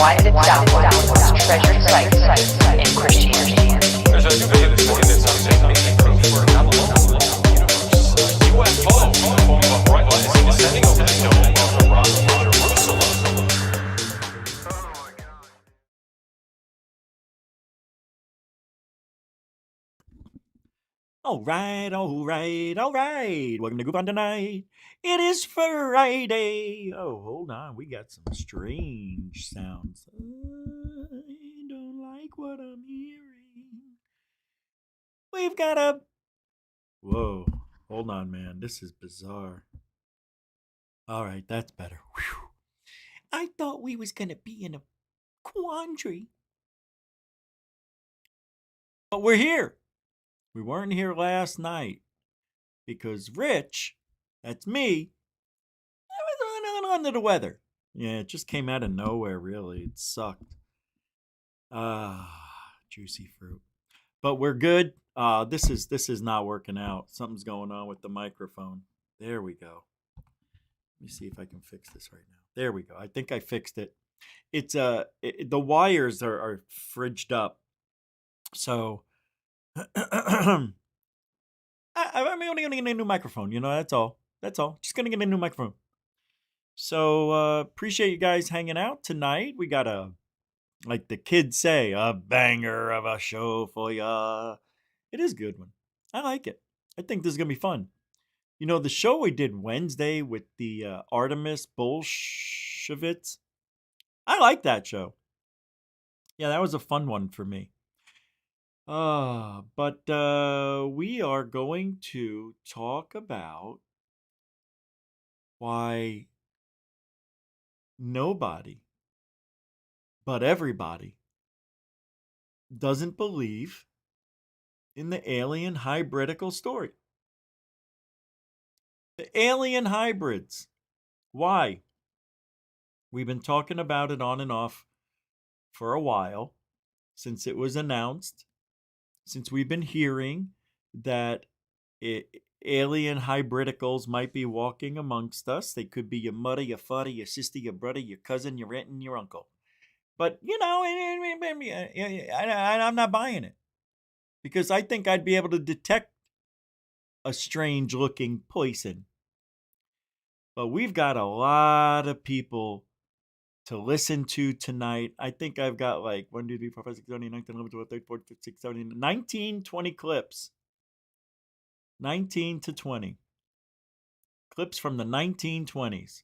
why is it doubtful was treasured site in Christianity? There's a new data study that says that making proof for an unlawful universe. UFO, in the form of a bright light, is descending over the dome of the rock of Jerusalem. All right. Welcome to Goop on Tonight. It is Friday. Oh, hold on. We got some strange sounds. I don't like what I'm hearing. We've got a... Whoa. Hold on, man. This is bizarre. All right, that's better. Whew. I thought we was going to be in a quandary. But we're here. We weren't here last night because Rich, that's me, I was under the weather. Yeah, it just came out of nowhere, really. It sucked. Juicy fruit. But we're good. This is not working out. Something's going on with the microphone. There we go. Let me see if I can fix this right now. There we go. I think I fixed it. It's the wires are fridged up. So I'm only gonna get a new microphone, that's all. Just gonna get a new microphone. So appreciate you guys hanging out tonight. We got like the kids say, a banger of a show for ya. It is a good one. I like it. I think this is gonna be fun. The show we did Wednesday with the Artemis Bolshevits, I like that show. Yeah, that was a fun one for me. But we are going to talk about why nobody but everybody doesn't believe in the alien hybridical story. The alien hybrids. Why? We've been talking about it on and off for a while, since it was announced, since we've been hearing that alien hybridicals might be walking amongst us. They could be your mother, your father, your sister, your brother, your cousin, your aunt, and your uncle. But, I'm not buying it. Because I think I'd be able to detect a strange-looking person. But we've got a lot of people to listen to tonight. I think I've got like 1, 2, 3, 4, 5, 6, 7, 8, 9, 10, 11, 12, 13, 14, 15, 16, 17, 19, 20 clips. 19 to 20. Clips from the 1920s.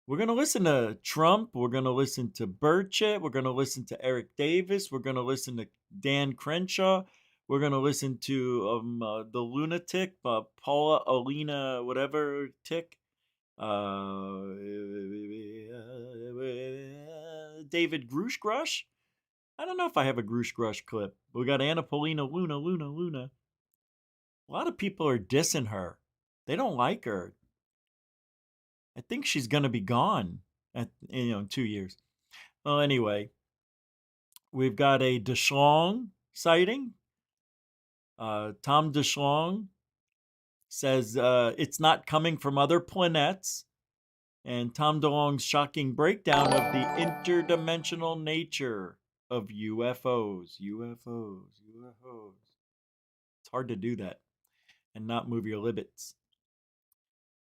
We're going to listen to Trump. We're going to listen to Burchett. We're going to listen to Eric Davis. We're going to listen to Dan Crenshaw. We're going to listen to the lunatic, Paula Alina, whatever tick. David Grush. I don't know if I have a Grush clip. We got Anna Paulina Luna. A lot of people are dissing her. They don't like her. I think she's going to be gone in 2 years. Well, anyway, we've got a DeShlong sighting. Tom DeShlong says it's not coming from other planets. And Tom DeLonge's shocking breakdown of the interdimensional nature of UFOs. It's hard to do that and not move your libbits.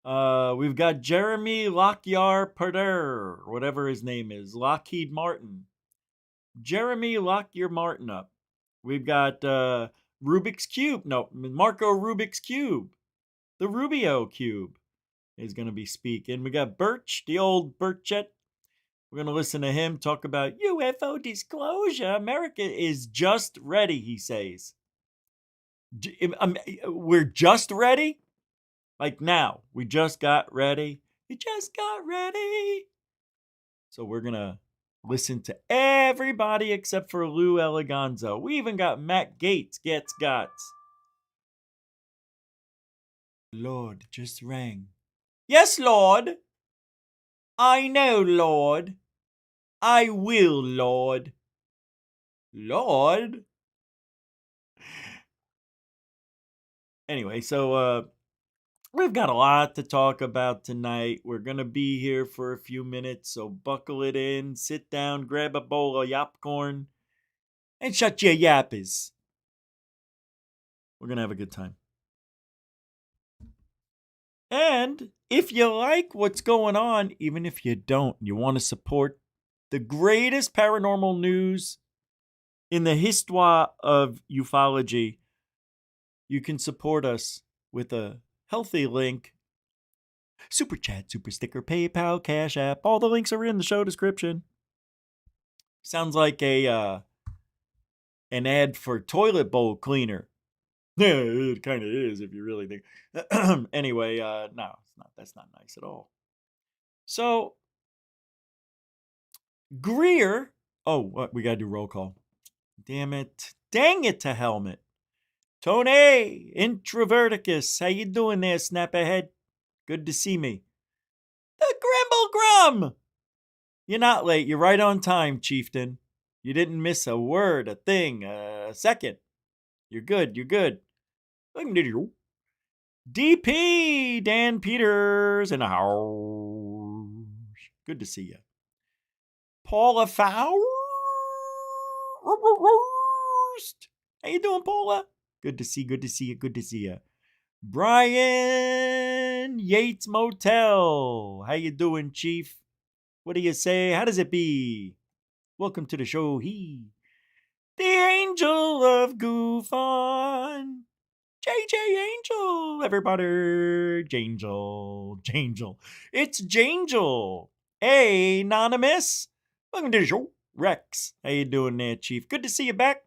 We've got Jeremy Lockyer-Perder, whatever his name is, Lockheed Martin. Jeremy Lockyer Martin up. We've got Marco Rubik's Cube. The Rubio Cube is going to be speaking. We got the old Burchett. We're going to listen to him talk about UFO disclosure. America is just ready, he says. We're just ready? Like now, we just got ready. So we're going to listen to everybody except for Lou Eleganzo. We even got Matt Gates gets gots. Lord just rang. Yes, Lord. I know, Lord. I will, Lord. Lord. Anyway, so We've got a lot to talk about tonight. We're going to be here for a few minutes, so buckle it in, sit down, grab a bowl of yapcorn, and shut your yappies. We're going to have a good time. And if you like what's going on, even if you don't, you want to support the greatest paranormal news in the histoire of ufology, you can support us with a healthy link. Super chat, super sticker, PayPal, Cash App. All the links are in the show description. Sounds like an ad for toilet bowl cleaner. Yeah, it kind of is if you really think. Anyway, no, it's not. That's not nice at all. So, Greer. Oh, what? We got to do roll call. Damn it. Dang it to helmet. Tony, Introverticus. How you doing there, snap ahead? Good to see me. The Grimble Grum. You're not late. You're right on time, chieftain. You didn't miss a word, a thing, a second. You're good. You're good. DP, Dan Peters in the house. Good to see you. Paula Faust. How you doing, Paula? Good to see you. Good to see you. Brian Yates Motel. How you doing, Chief? What do you say? How does it be? Welcome to the show. The Angel of Goof on. JJ Angel, everybody. Jangel. It's Jangel. Hey, Anonymous. Welcome to the show. Rex, how you doing there, Chief? Good to see you back.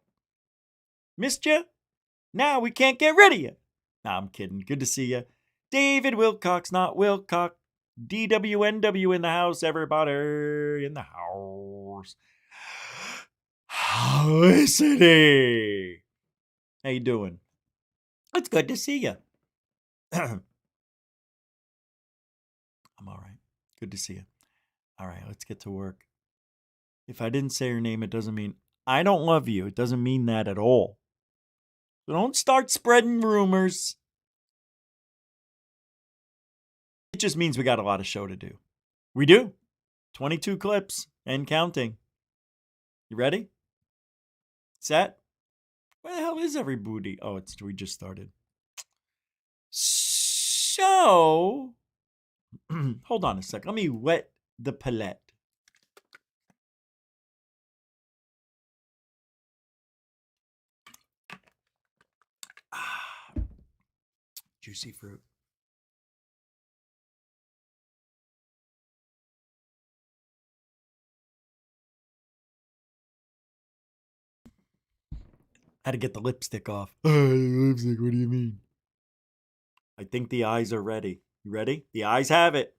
Missed you? Now we can't get rid of you. Nah, I'm kidding. Good to see you. David Wilcox, not Wilcox. DWNW in the house, everybody in the house. Felicity. How you doing? It's good to see you. I'm all right. Good to see you. All right, let's get to work. If I didn't say your name, it doesn't mean I don't love you. It doesn't mean that at all. So don't start spreading rumors. It just means we got a lot of show to do. We do. 22 clips and counting. You ready? Set? Where the hell is everybody? Oh, we just started. So, hold on a sec. Let me wet the palette. Juicy fruit. Had to get the lipstick off. Lipstick, what do you mean? I think the eyes are ready. You ready? The eyes have it.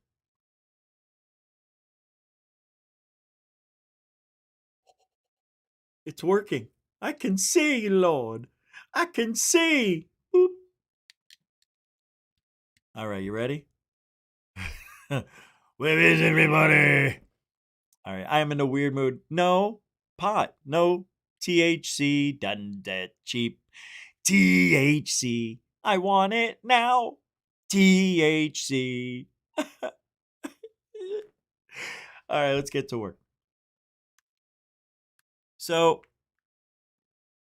It's working. I can see, Lord. I can see. Boop. All right, you ready? Where is everybody? All right, I am in a weird mood. No pot. No THC. Done that cheap. THC. I want it now. THC. All right, let's get to work. So,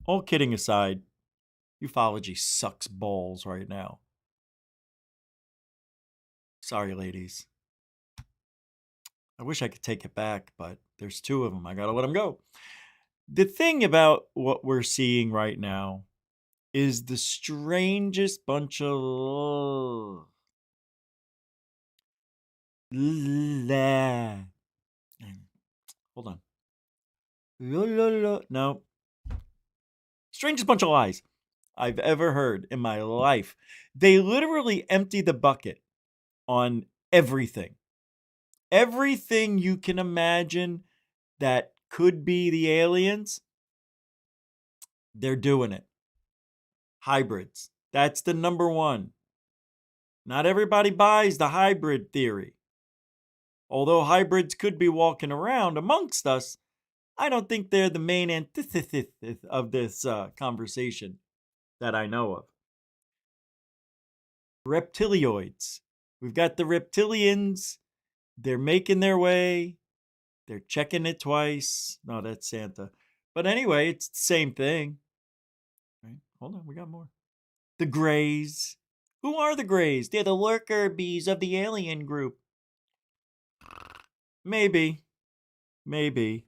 all kidding aside, ufology sucks balls right now. Sorry, ladies. I wish I could take it back, but there's two of them. I gotta let them go. The thing about what we're seeing right now is the strangest bunch of... Hold on. No. Strangest bunch of lies I've ever heard in my life. They literally empty the bucket on everything. Everything you can imagine that could be the aliens, they're doing it. Hybrids. That's the number one. Not everybody buys the hybrid theory. Although hybrids could be walking around amongst us, I don't think they're the main antithesis of this conversation that I know of. reptilioids. We've got the reptilians. They're making their way. They're checking it twice. No, that's Santa. But anyway, it's the same thing. Right? Hold on, we got more. The Greys. Who are the Greys? They're the worker bees of the alien group. Maybe. Maybe.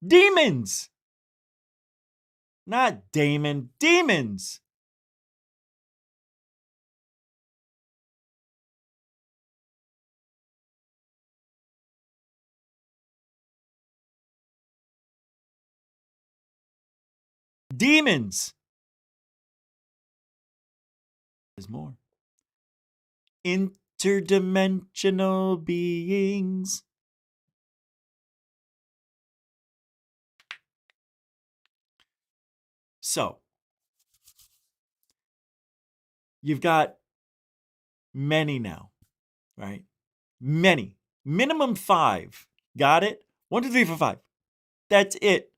Demons! Not Damon. Demons! Demons! There's more. Interdimensional beings. So, you've got many now, right? Many. Minimum 5. Got it? 1, 2, 3, 4, 5. That's it.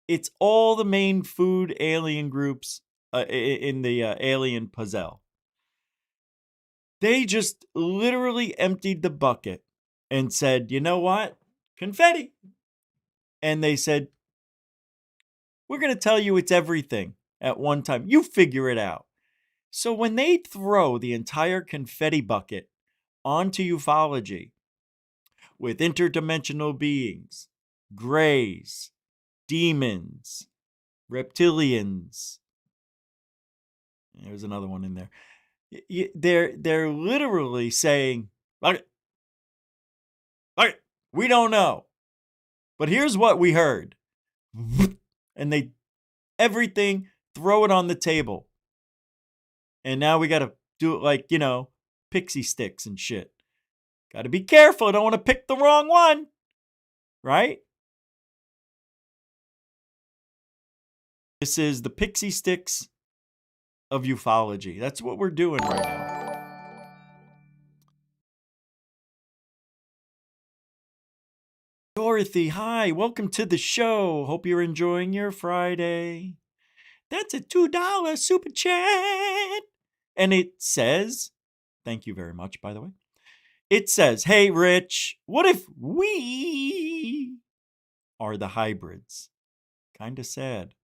It's all the main food alien groups in the alien puzzle. They just literally emptied the bucket and said, you know what? Confetti. And they said, we're going to tell you it's everything at one time. You figure it out. So when they throw the entire confetti bucket onto ufology with interdimensional beings, greys, demons, reptilians, there's another one in there. They're literally saying, okay, we don't know, but here's what we heard. And they everything, throw it on the table. And now we got to do it like, pixie sticks and shit. Got to be careful. I don't want to pick the wrong one. Right? This is the pixie sticks of ufology. That's what we're doing right now. Dorothy, hi. Welcome to the show. Hope you're enjoying your Friday. That's a $2 super chat. And it says, thank you very much, by the way. It says, hey, Rich, what if we are the hybrids? Kind of sad.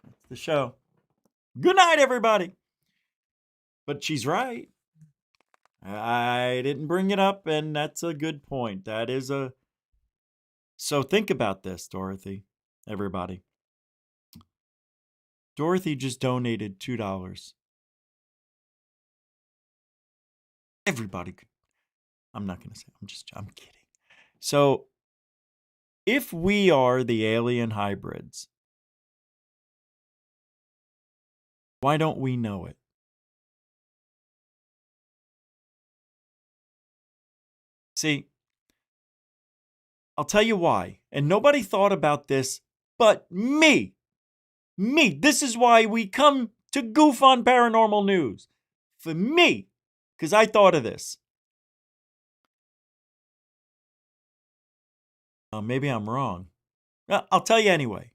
That's the show. Good night, everybody. But she's right. I didn't bring it up, and that's a good point. That is a... So think about this, Dorothy, everybody. Dorothy just donated $2. Everybody could. I'm not going to say. I'm kidding. So if we are the alien hybrids, why don't we know it? See, I'll tell you why. And nobody thought about this but me. Me. This is why we come to goof on paranormal news. For me. Because I thought of this. Maybe I'm wrong. I'll tell you anyway.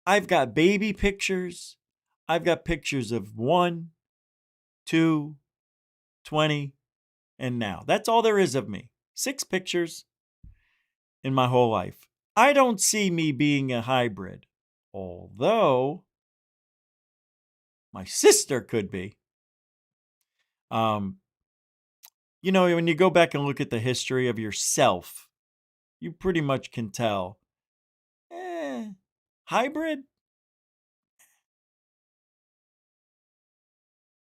I've got baby pictures. I've got pictures of 1, 2, 20, and now. That's all there is of me. 6 pictures in my whole life. I don't see me being a hybrid. Although, my sister could be. When you go back and look at the history of yourself, you pretty much can tell. Hybrid?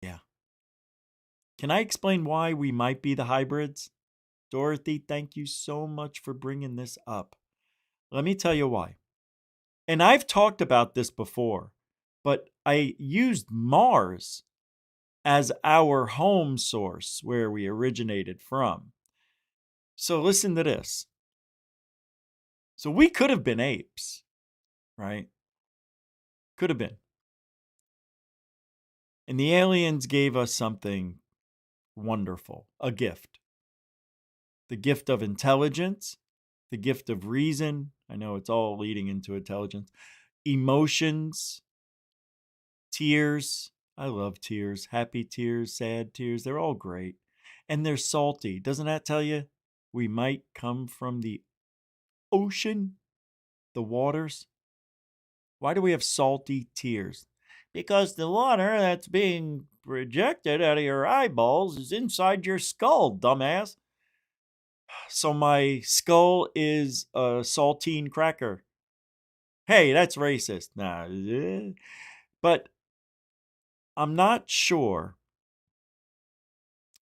Yeah. Can I explain why we might be the hybrids? Dorothy, thank you so much for bringing this up. Let me tell you why. And I've talked about this before, but I used Mars as our home source where we originated from. So listen to this. So we could have been apes, right? Could have been. And the aliens gave us something wonderful, a gift. The gift of intelligence, the gift of reason. I know it's all leading into intelligence. Emotions, tears. I love tears. Happy tears, sad tears. They're all great. And they're salty. Doesn't that tell you we might come from the ocean, the waters? Why do we have salty tears? Because the water that's being projected out of your eyeballs is inside your skull, dumbass. So my skull is a saltine cracker. Hey, that's racist. Nah. But I'm not sure.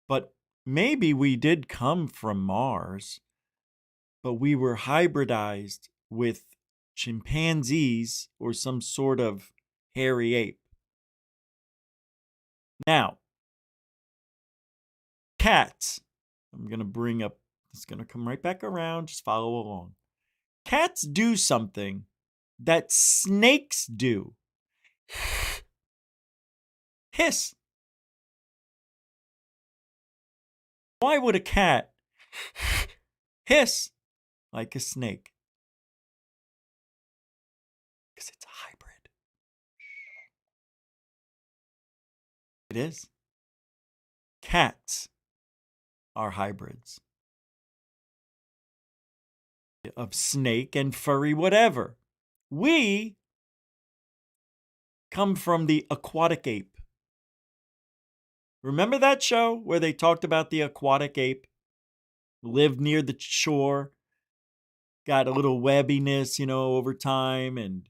But maybe we did come from Mars, but we were hybridized with chimpanzees or some sort of hairy ape. Now, cats. I'm going to bring up, it's going to come right back around. Just follow along. Cats do something that snakes do. Hiss. Why would a cat hiss like a snake? Because it's a hybrid. It is. Cats are hybrids of snake and furry whatever. We come from the aquatic ape. Remember that show where they talked about the aquatic ape? Lived near the shore, got a little webbiness, over time, and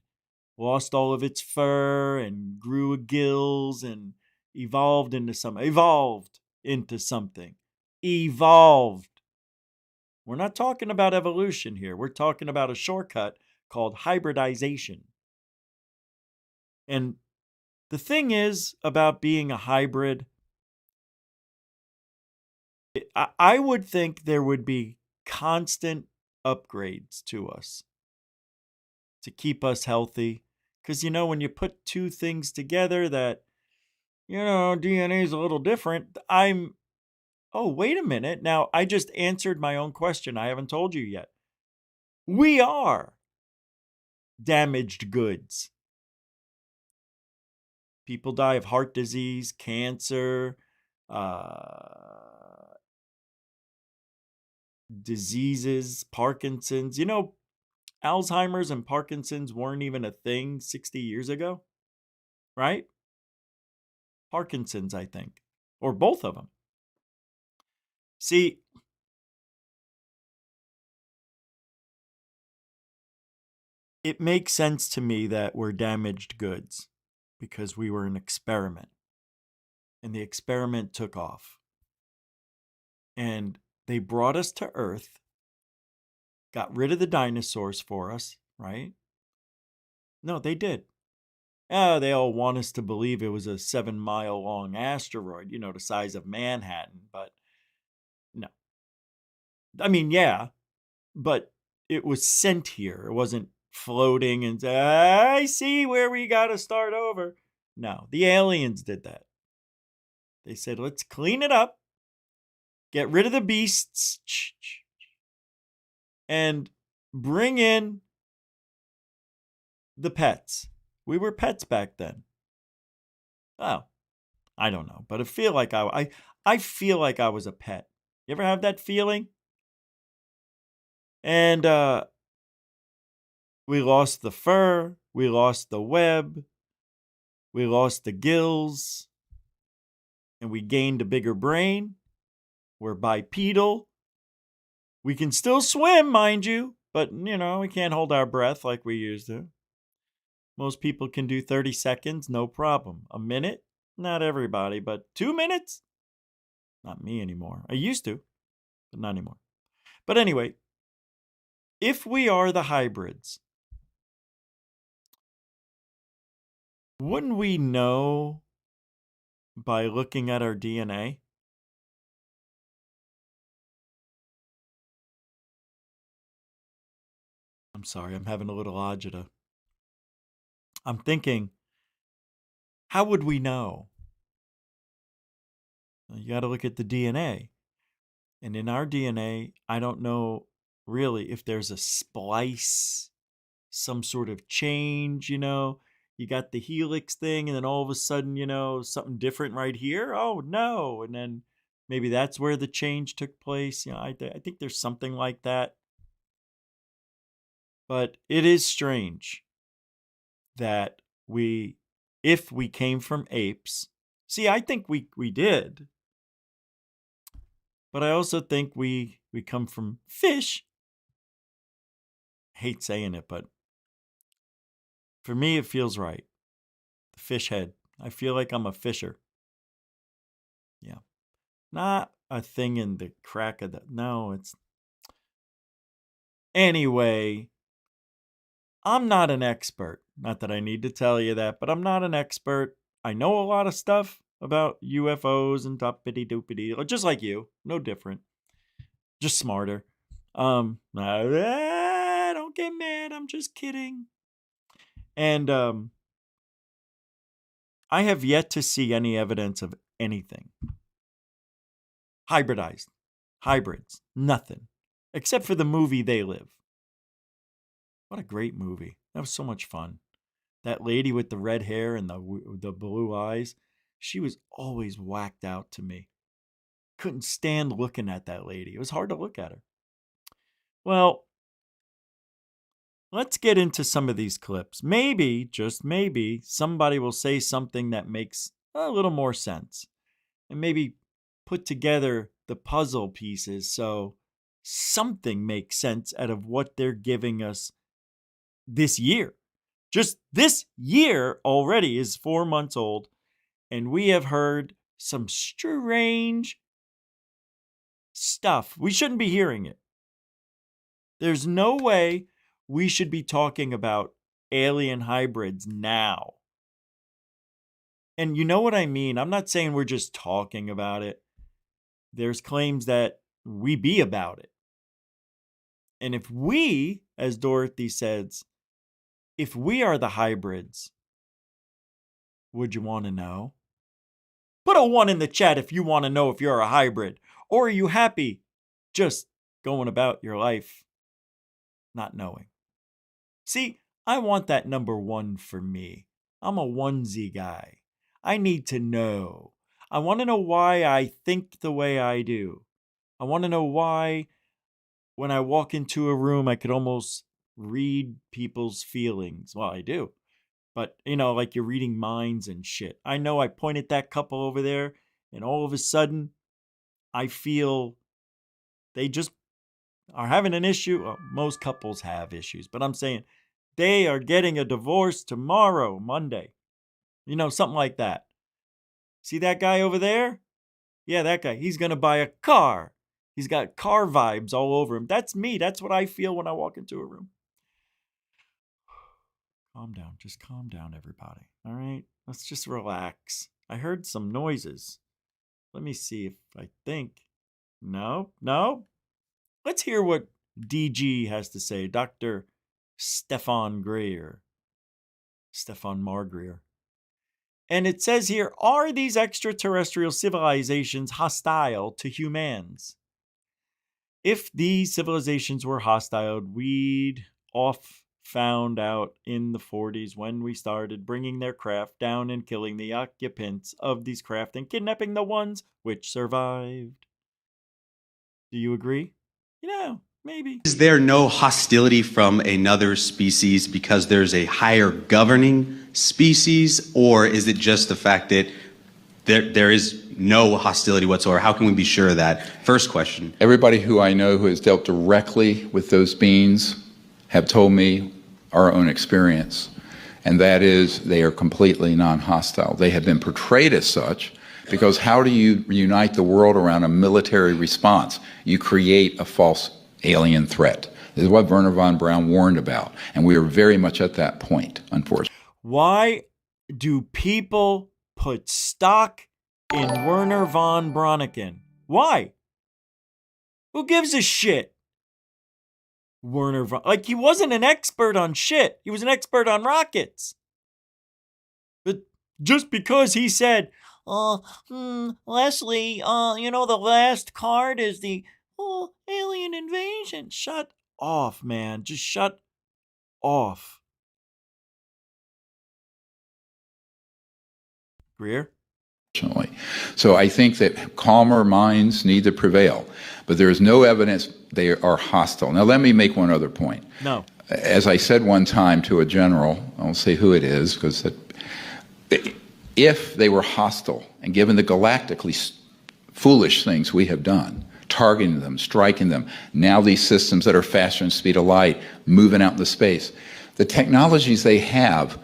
lost all of its fur and grew gills and evolved into something. Evolved. We're not talking about evolution here. We're talking about a shortcut called hybridization. And the thing is about being a hybrid, I would think there would be constant upgrades to us to keep us healthy. Because, when you put two things together that, DNA is a little different, oh, wait a minute. Now, I just answered my own question. I haven't told you yet. We are damaged goods. People die of heart disease, cancer, diseases, Parkinson's. Alzheimer's and Parkinson's weren't even a thing 60 years ago, right? Parkinson's, I think, or both of them. See, it makes sense to me that we're damaged goods because we were an experiment and the experiment took off. And they brought us to Earth, got rid of the dinosaurs for us, right? No, they did. They all want us to believe it was a 7-mile long asteroid, the size of Manhattan, but no. I mean, yeah, but it was sent here. It wasn't floating and I see where we got to start over. No, the aliens did that. They said, let's clean it up, get rid of the beasts, and bring in the pets. We were pets back then. Oh, I don't know, but I feel like I feel like I was a pet. You ever have that feeling? And we lost the fur, we lost the web, we lost the gills, and we gained a bigger brain. We're bipedal. We can still swim, mind you, but, we can't hold our breath like we used to. Most people can do 30 seconds, no problem. A minute? Not everybody, but 2 minutes? Not me anymore. I used to, but not anymore. But anyway, if we are the hybrids, wouldn't we know by looking at our DNA? I'm sorry, I'm having a little agita. I'm thinking, how would we know? You got to look at the DNA. And in our DNA, I don't know really if there's a splice, some sort of change, you got the helix thing, and then all of a sudden, something different right here. Oh no. And then maybe that's where the change took place. I think there's something like that. But it is strange that if we came from apes, see, I think we did. But I also think we come from fish. I hate saying it, but for me, it feels right. The fish head. I feel like I'm a fisher. Yeah. Not a thing in the crack of the... No, it's... Anyway, I'm not an expert. Not that I need to tell you that, but I'm not an expert. I know a lot of stuff about UFOs and toppity-doopity, just like you. No different. Just smarter. Don't get mad. I'm just kidding. And I have yet to see any evidence of anything. Hybrids, nothing. Except for the movie They Live. What a great movie. That was so much fun. That lady with the red hair and the blue eyes, she was always whacked out to me. Couldn't stand looking at that lady. It was hard to look at her. Well, let's get into some of these clips. Maybe, just maybe, somebody will say something that makes a little more sense. And maybe put together the puzzle pieces so something makes sense out of what they're giving us this year. Just this year already is 4 months old, and we have heard some strange stuff. We shouldn't be hearing it. There's no way we should be talking about alien hybrids now. And you know what I mean? I'm not saying we're just talking about it. There's claims that we be about it. And if we, as Dorothy says, if we are the hybrids, would you want to know? Put a 1 in the chat if you want to know if you're a hybrid. Or are you happy just going about your life not knowing? See, I want that number 1 for me. I'm a onesie guy. I need to know. I want to know why I think the way I do. I want to know why when I walk into a room, I could almost read people's feelings. Well, I do. But, like you're reading minds and shit. I know I point at that couple over there, and all of a sudden, I feel they just are having an issue. Well, most couples have issues, but I'm saying they are getting a divorce tomorrow, Monday. Something like that. See that guy over there? Yeah, that guy. He's going to buy a car. He's got car vibes all over him. That's me. That's what I feel when I walk into a room. Calm down. Just calm down, everybody. All right? Let's just relax. I heard some noises. Let me see if I think. No. Let's hear what DG has to say. Dr. Stefan Margreer. And it says here, are these extraterrestrial civilizations hostile to humans? If these civilizations were hostile, we'd found out in the 40s when we started bringing their craft down and killing the occupants of these craft and kidnapping the ones which survived. Do you agree? Maybe. Is there no hostility from another species because there's a higher governing species, or is it just the fact that there is no hostility whatsoever? How can we be sure of that? First question. Everybody who I know who has dealt directly with those beings have told me our own experience, and that is they are completely non-hostile. They have been portrayed as such because how do you unite the world around a military response? You create a false alien threat. This is what Wernher von Braun warned about, and we are very much at that point, unfortunately. Why do people put stock in Wernher von Braun? Why? Who gives a shit? Wernher von... Like, he wasn't an expert on shit. He was an expert on rockets. But just because he said, Leslie, the last card is the alien invasion. Shut off, man. Just shut off. Greer? So I think that calmer minds need to prevail, but there is no evidence they are hostile. Now, let me make one other point. No. As I said one time to a general, I won't say who it is, because if they were hostile, and given the galactically foolish things we have done, targeting them, striking them, now these systems that are faster than the speed of light, moving out into space, the technologies they have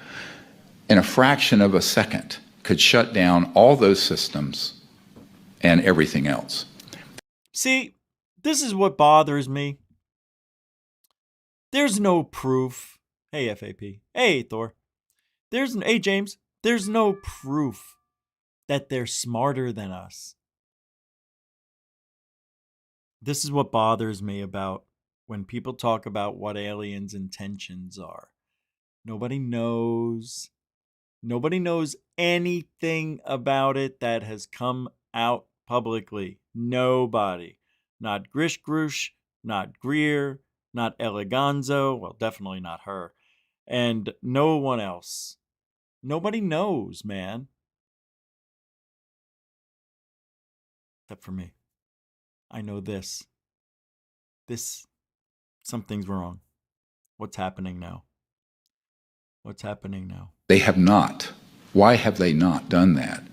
in a fraction of a second could shut down all those systems and everything else. See, this is what bothers me. There's no proof. Hey, FAP. Hey, Thor. Hey, James. There's no proof that they're smarter than us. This is what bothers me about when people talk about what aliens' intentions are. Nobody knows. Nobody knows anything about it that has come out publicly. Nobody. Not Grish Grush, not Greer, not Eleganzo, well, definitely not her, and no one else. Nobody knows, man. Except for me. I know this. Something's wrong. What's happening now? What's happening now? They have not. Why have they not done that?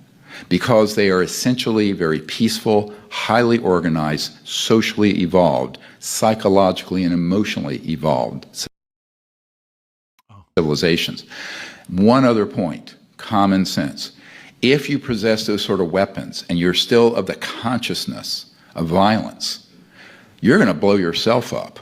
Because they are essentially very peaceful, highly organized, socially evolved, psychologically and emotionally evolved civilizations. One other point, common sense. If you possess those sort of weapons and you're still of the consciousness of violence, you're going to blow yourself up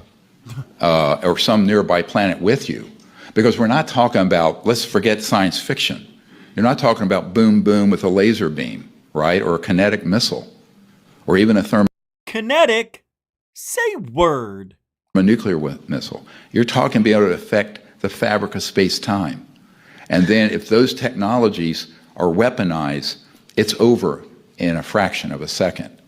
or some nearby planet with you. Because we're not talking about, let's forget science fiction. You're not talking about boom, boom with a laser beam, right? Or a kinetic missile, or even a Kinetic? Say word. thermonuclear missile. You're talking about being able to affect the fabric of space-time. And then if those technologies are weaponized, it's over in a fraction of a second.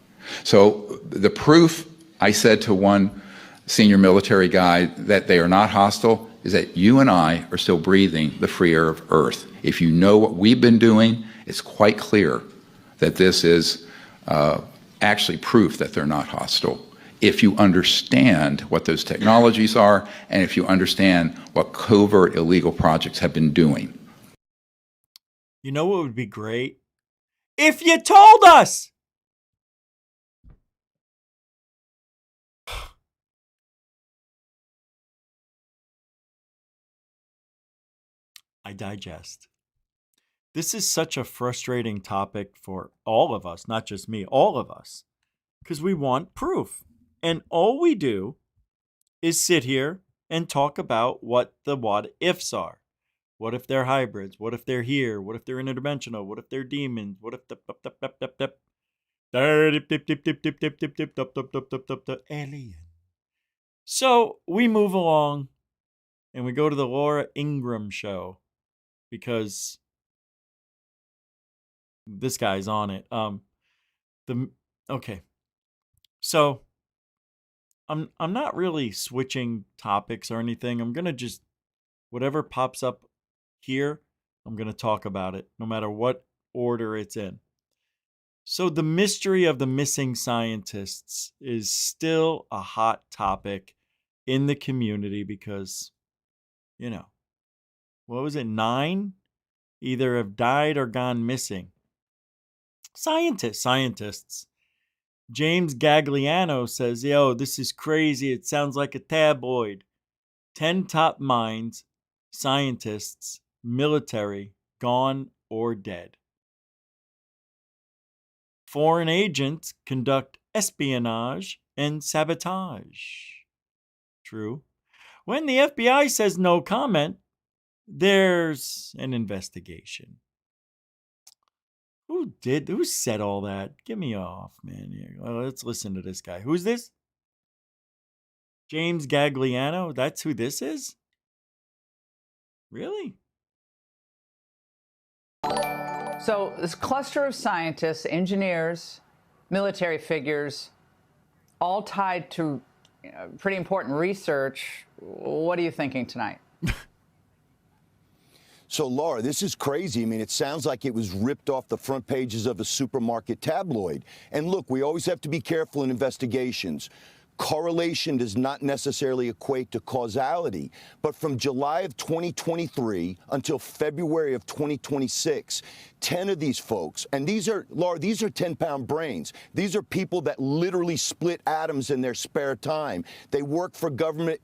So the proof, I said to one senior military guy, that they are not hostile is that you and I are still breathing the free air of Earth. If you know what we've been doing, it's quite clear that this is actually proof that they're not hostile. If you understand what those technologies are, and if you understand what covert illegal projects have been doing. You know what would be great? If you told us! I digest. This is such a frustrating topic for all of us, not just me, all of us, because we want proof. And all we do is sit here and talk about what the what ifs are. What if they're hybrids? What if they're here? What if they're interdimensional? What if they're demons? What if the alien? So we move along and we go to the Laura Ingraham show because this guy's on it. Okay. So I'm not really switching topics or anything. I'm gonna just whatever pops up here, I'm gonna talk about it, no matter what order it's in. So the mystery of the missing scientists is still a hot topic in the community because, you know, what was it? 9 either have died or gone missing. Scientists. James Gagliano says, yo, this is crazy. It sounds like a tabloid. 10 top minds, scientists, military, gone or dead. Foreign agents conduct espionage and sabotage. True. When the FBI says no comment, there's an investigation. Who said all that? Get me off, man. Well, let's listen to this guy. Who's this? James Gagliano? That's who this is? Really? So this cluster of scientists, engineers, military figures, all tied to pretty important research. What are you thinking tonight? So, Laura, this is crazy. I mean, it sounds like it was ripped off the front pages of a supermarket tabloid. And look, we always have to be careful in investigations. Correlation does not necessarily equate to causality. But from July of 2023 until February of 2026, 10 of these folks, and these are, Laura, these are 10-pound brains. These are people that literally split atoms in their spare time. They work for government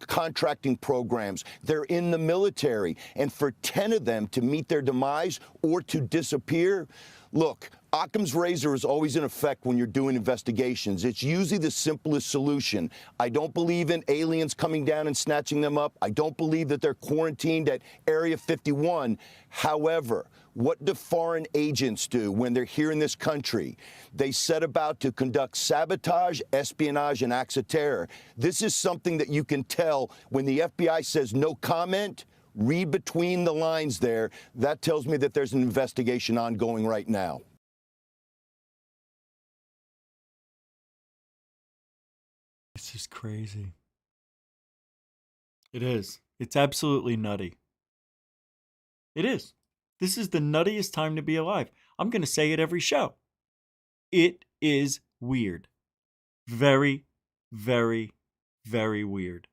contracting programs. They're in the military. And for 10 of them to meet their demise or to disappear, look, Occam's razor is always in effect when you're doing investigations. It's usually the simplest solution. I don't believe in aliens coming down and snatching them up. I don't believe that they're quarantined at Area 51. However, what do foreign agents do when they're here in this country? They set about to conduct sabotage, espionage, and acts of terror. This is something that you can tell when the FBI says no comment. Read between the lines there. That tells me that there's an investigation ongoing right now. This is crazy. It is. It's absolutely nutty. It is. This is the nuttiest time to be alive. I'm going to say it every show. It is weird. Very, very, very weird.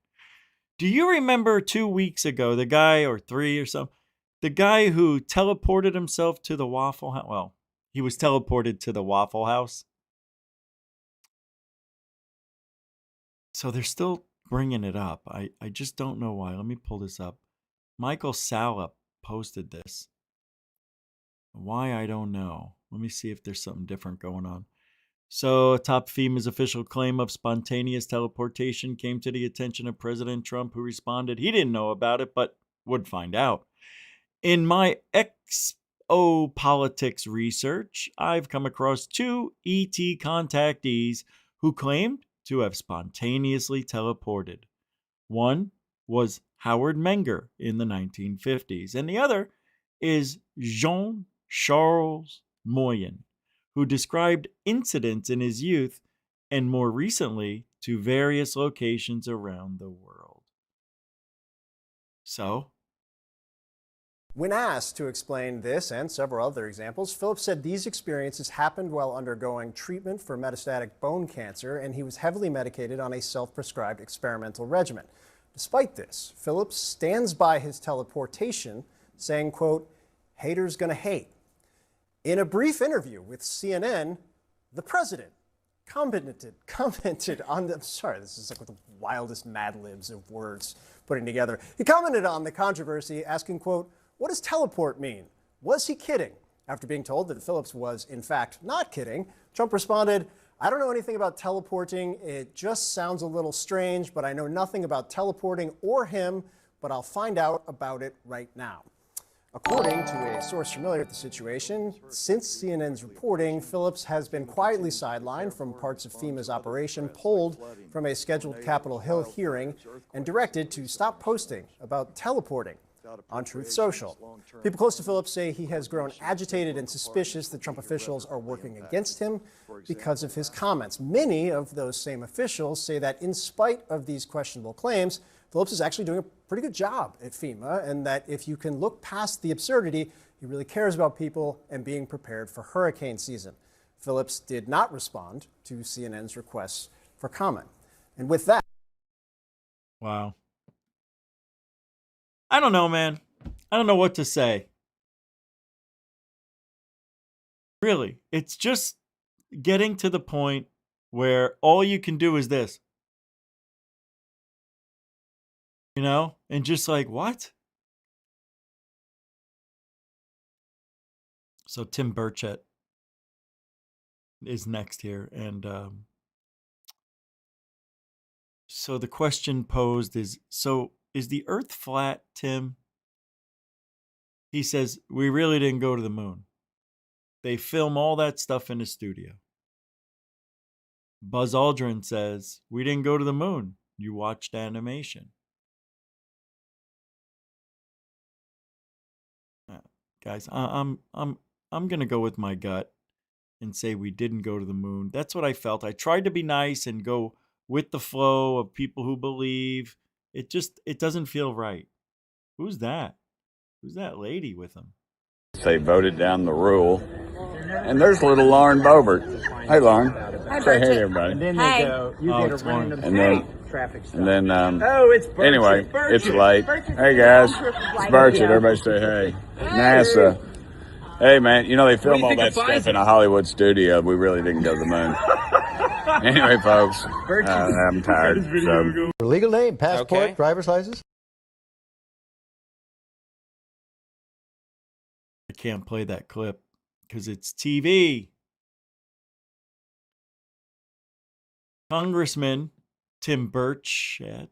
Do you remember 2 weeks ago, the guy, or 3 or something, the guy who teleported himself to the Waffle House? Well, he was teleported to the Waffle House. So they're still bringing it up. I just don't know why. Let me pull this up. Michael Sala posted this. Why, I don't know. Let me see if there's something different going on. So, top FEMA's official claim of spontaneous teleportation came to the attention of President Trump, who responded he didn't know about it, but would find out. In my exopolitics research, I've come across 2 ET contactees who claimed to have spontaneously teleported. One was Howard Menger in the 1950s, and the other is Jean-Charles Moyen, who described incidents in his youth and more recently to various locations around the world. So, when asked to explain this and several other examples, Phillips said these experiences happened while undergoing treatment for metastatic bone cancer, and he was heavily medicated on a self-prescribed experimental regimen. Despite this, Phillips stands by his teleportation, saying, quote, "Haters gonna hate." In a brief interview with CNN, the president commented on the, sorry, this is like the wildest Mad Libs of words putting together. He commented on the controversy, asking, quote, "What does teleport mean? Was he kidding?" After being told that Phillips was, in fact, not kidding, Trump responded, "I don't know anything about teleporting. It just sounds a little strange, but I know nothing about teleporting or him, but I'll find out about it right now." According to a source familiar with the situation, since CNN's reporting, Phillips has been quietly sidelined from parts of FEMA's operation, pulled from a scheduled Capitol Hill hearing, and directed to stop posting about teleporting on Truth Social. People close to Phillips say he has grown agitated and suspicious that Trump officials are working against him because of his comments. Many of those same officials say that in spite of these questionable claims, Phillips is actually doing a pretty good job at FEMA, and that if you can look past the absurdity, he really cares about people and being prepared for hurricane season. Phillips did not respond to CNN's requests for comment. And with that... Wow. I don't know, man. I don't know what to say. Really, it's just getting to the point where all you can do is this. You know? And just like, what? So Tim Burchett is next here. And so the question posed is, so is the Earth flat, Tim? He says, we really didn't go to the moon. They film all that stuff in the studio. Buzz Aldrin says, we didn't go to the moon. You watched animation. Guys, I'm gonna go with my gut and say we didn't go to the moon. That's what I felt. I tried to be nice and go with the flow of people who believe. It doesn't feel right. Who's that? Who's that lady with him? They voted down the rule. And there's little Lauren Boebert. Hey, Lauren. Hi, Say hey Burchett. to everybody. And then they go, you get a it's Lauren. random And then, traffic stop. and then it's Burchett. anyway, Burchett. it's late. Burchett's Hey, guys. on purpose It's like Burchett. that. Everybody say hey. NASA. Hey, man, you know, they film all that stuff in a Hollywood studio. We really didn't go to the moon. Anyway, folks, I'm tired. So. Legal name, passport, Okay. driver's license. I can't play that clip because it's TV. Congressman Tim Burchett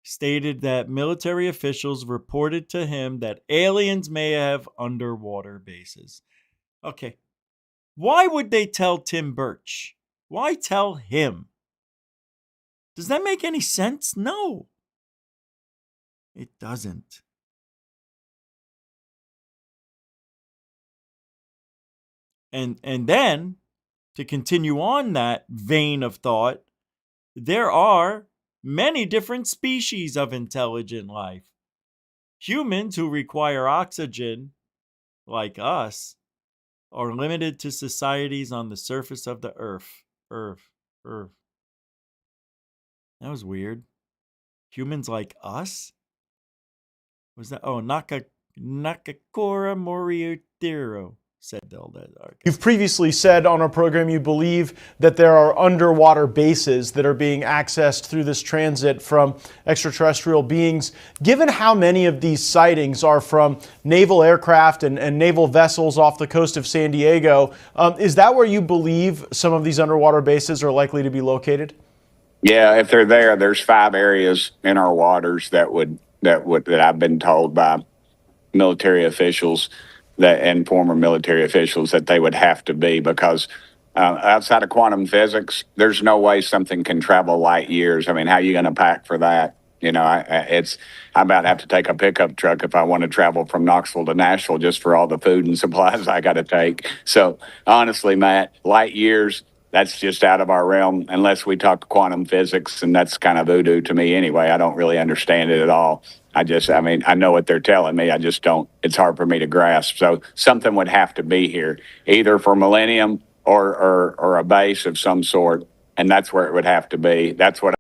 stated that military officials reported to him that aliens may have underwater bases. Okay. Why would they tell Tim Burch? Why tell him? Does that make any sense? No. It doesn't. And then, to continue on that vein of thought, there are many different species of intelligent life. Humans who require oxygen, like us, are limited to societies on the surface of the earth. Earth. That was weird. Humans like us? Was that? Oh, Nakakura Moriutiro said all that. Okay. You've previously said on our program you believe that there are underwater bases that are being accessed through this transit from extraterrestrial beings. Given how many of these sightings are from naval aircraft and naval vessels off the coast of San Diego, is that where you believe some of these underwater bases are likely to be located? Yeah, if they're there, there's 5 areas in our waters that I've been told by military officials and former military officials that they would have to be, because outside of quantum physics, there's no way something can travel light years. I mean, how are you going to pack for that? You know, I about have to take a pickup truck if I want to travel from Knoxville to Nashville just for all the food and supplies I got to take. So honestly, Matt, light years, that's just out of our realm unless we talk quantum physics, and that's kind of voodoo to me anyway. I don't really understand it at all. I know what they're telling me. I just don't. It's hard for me to grasp. So something would have to be here, either for Millennium or a base of some sort, and that's where it would have to be. That's what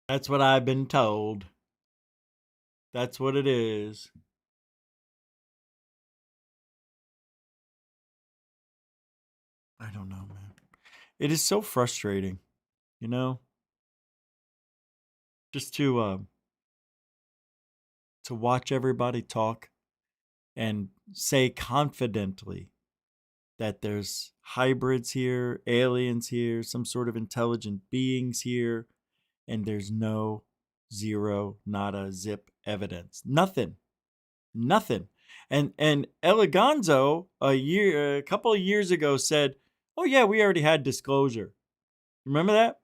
I've been told. That's what it is. I don't know, man. It is so frustrating, you know? Just to watch everybody talk and say confidently that there's hybrids here, aliens here, some sort of intelligent beings here, and there's no, zero, nada, zip evidence. Nothing. And Eleganzo a couple of years ago said, "Oh yeah, we already had disclosure." Remember that?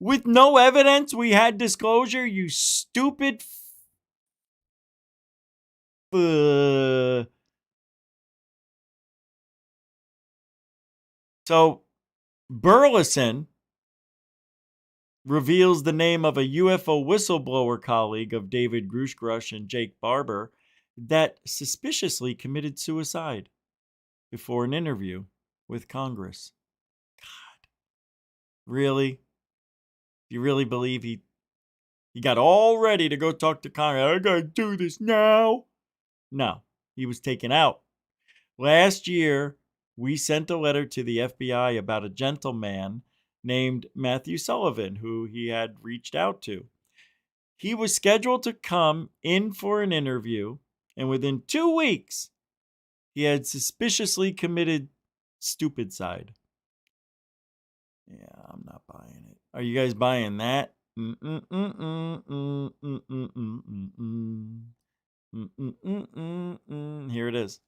With no evidence, we had disclosure. You stupid. So, Burleson reveals the name of a UFO whistleblower colleague of David Grushgrush and Jake Barber that suspiciously committed suicide before an interview with Congress. God. Really? You really believe he got all ready to go talk to Congress? I gotta do this now. No, he was taken out. Last year, we sent a letter to the FBI about a gentleman named Matthew Sullivan, who he had reached out to. He was scheduled to come in for an interview, and within 2 weeks, he had suspiciously committed stupidcide. Yeah, I'm not buying it. Are you guys buying that? Here it is.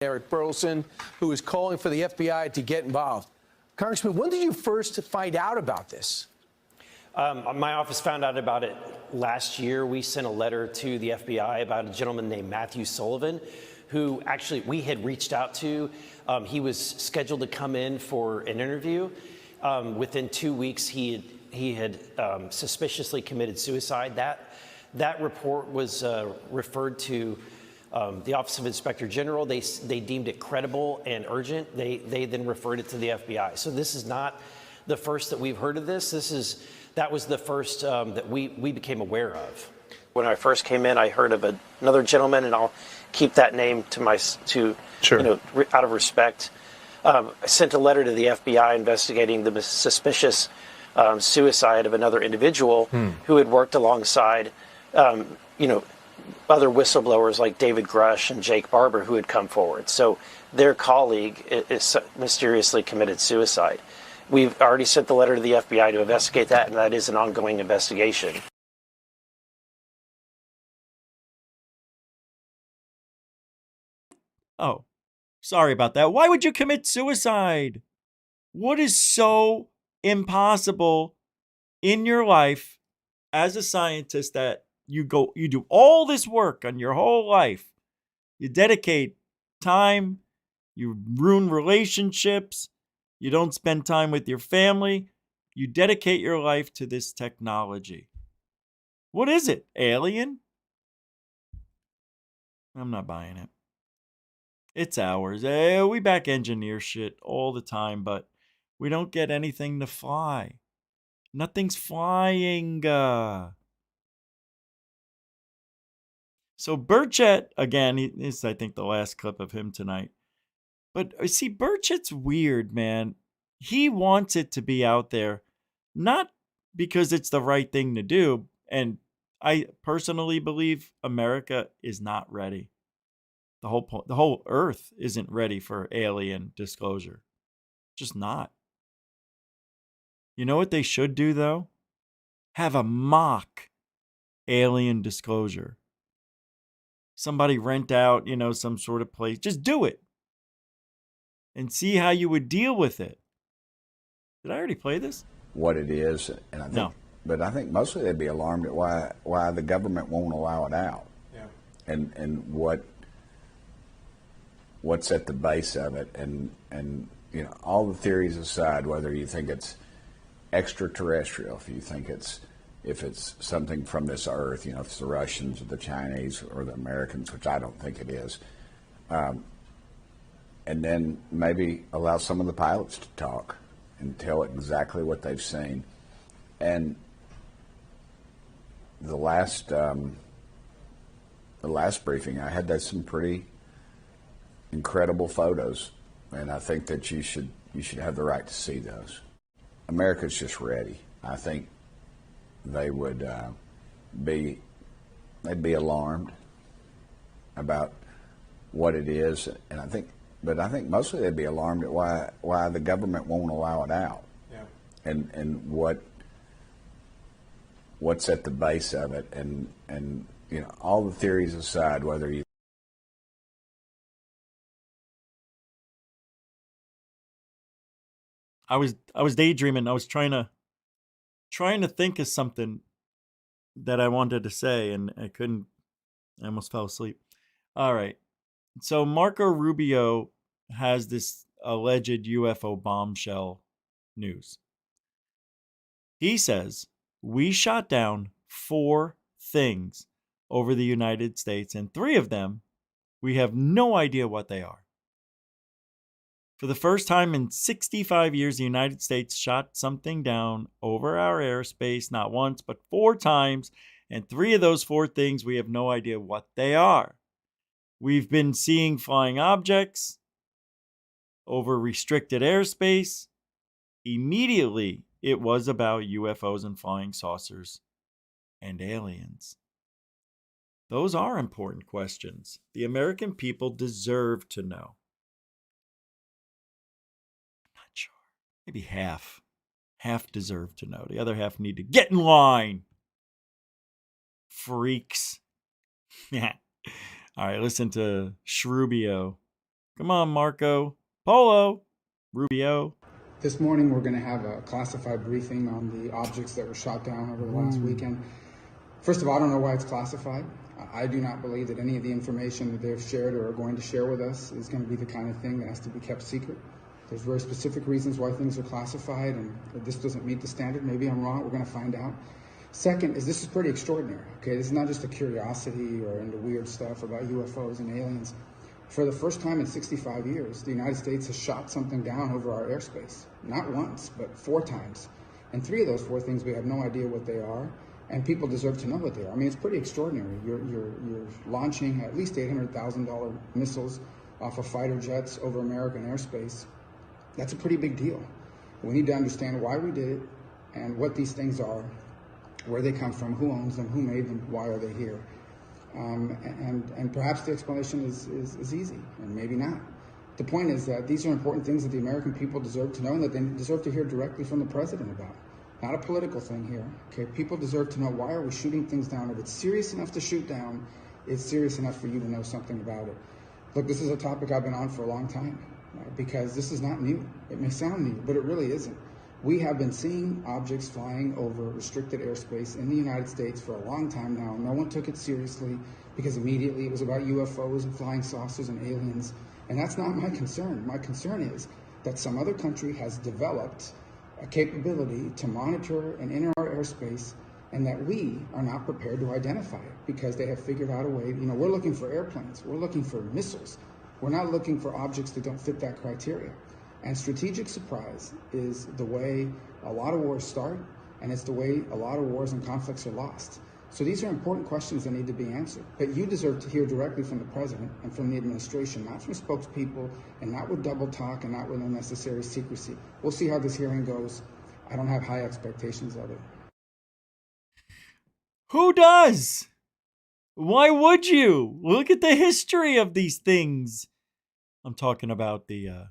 Eric Burleson, who is calling for the FBI to get involved. Congressman, when did you first find out about this? My office found out about it last year. We sent a letter to the FBI about a gentleman named Matthew Sullivan, who actually we had reached out to. He was scheduled to come in for an interview. Within 2 weeks, he had suspiciously committed suicide. That report was referred to the Office of Inspector General. They deemed it credible and urgent. They then referred it to the FBI. So this is not the first that we've heard of this. That was the first that we became aware of. When I first came in, I heard of another gentleman, and I'll keep that name out of respect. I sent a letter to the FBI investigating the suspicious suicide of another individual who had worked alongside, other whistleblowers like David Grush and Jake Barber who had come forward. So their colleague is mysteriously committed suicide. We've already sent the letter to the FBI to investigate that, and that is an ongoing investigation. Oh, sorry about that. Why would you commit suicide? What is so impossible in your life as a scientist that you do all this work on your whole life? You dedicate time, you ruin relationships, you don't spend time with your family, you dedicate your life to this technology. What is it? Alien? I'm not buying it. It's ours. We back engineer shit all the time, but we don't get anything to fly. Nothing's flying. So Burchett, again, this is, I think, the last clip of him tonight. But see, Burchett's weird, man. He wants it to be out there, not because it's the right thing to do. And I personally believe America is not ready. The whole Earth isn't ready for alien disclosure. Just not. You know what they should do, though? Have a mock alien disclosure. Somebody rent out, some sort of place. Just do it. And see how you would deal with it. Did I already play this? What it is, and I think, no. But I think mostly they'd be alarmed at why the government won't allow it out. Yeah. And what's at the base of it, and all the theories aside, whether you think it's extraterrestrial, if it's something from this earth, if it's the Russians or the Chinese or the Americans, which I don't think it is, and then maybe allow some of the pilots to talk and tell exactly what they've seen. And the last briefing I had, some pretty incredible photos, and I think that you should have the right to see those. America's just ready. I think they would they'd be alarmed about what it is, and I think mostly they'd be alarmed at why the government won't allow it out. Yeah. And what's at the base of it, and all the theories aside, whether you I was daydreaming. I was trying to think of something that I wanted to say, and I couldn't. I almost fell asleep. All right. So Marco Rubio has this alleged UFO bombshell news. He says, we shot down 4 things over the United States, and 3 of them, we have no idea what they are. For the first time in 65 years, the United States shot something down over our airspace, not once, but 4 times. And 3 of those 4 things, we have no idea what they are. We've been seeing flying objects over restricted airspace. Immediately, it was about UFOs and flying saucers and aliens. Those are important questions. The American people deserve to know. Maybe half. Half deserve to know. The other half need to get in line. Freaks. Yeah. All right, listen to Rubio. Come on, Marco. Polo. Rubio. This morning we're going to have a classified briefing on the objects that were shot down over the last weekend. First of all, I don't know why it's classified. I do not believe that any of the information that they've shared or are going to share with us is going to be the kind of thing that has to be kept secret. There's very specific reasons why things are classified, and this doesn't meet the standard. Maybe I'm wrong. We're going to find out. Second is this is pretty extraordinary. Okay, this is not just a curiosity or into weird stuff about UFOs and aliens. For the first time in 65 years, the United States has shot something down over our airspace. Not once, but 4 times. And 3 of those 4 things, we have no idea what they are, and people deserve to know what they are. I mean, it's pretty extraordinary. You're launching at least $800,000 missiles off of fighter jets over American airspace. That's a pretty big deal. We need to understand why we did it and what these things are, where they come from, who owns them, who made them, why are they here. And perhaps the explanation is easy, and maybe not. The point is that these are important things that the American people deserve to know and that they deserve to hear directly from the president about. Not a political thing here. Okay, people deserve to know, why are we shooting things down? If it's serious enough to shoot down, it's serious enough for you to know something about it. Look, this is a topic I've been on for a long time, because this is not new. It may sound new, but it really isn't. We have been seeing objects flying over restricted airspace in the United States for a long time now. No one took it seriously because immediately it was about UFOs and flying saucers and aliens. And that's not my concern. My concern is that some other country has developed a capability to monitor and enter our airspace, and that we are not prepared to identify it because they have figured out a way. You know, we're looking for airplanes. We're looking for missiles. We're not looking for objects that don't fit that criteria. And strategic surprise is the way a lot of wars start, and it's the way a lot of wars and conflicts are lost. So these are important questions that need to be answered. But you deserve to hear directly from the president and from the administration, not from spokespeople, and not with double talk and not with unnecessary secrecy. We'll see how this hearing goes. I don't have high expectations of it. Who does? Why would you? Look at the history of these things. I'm talking about the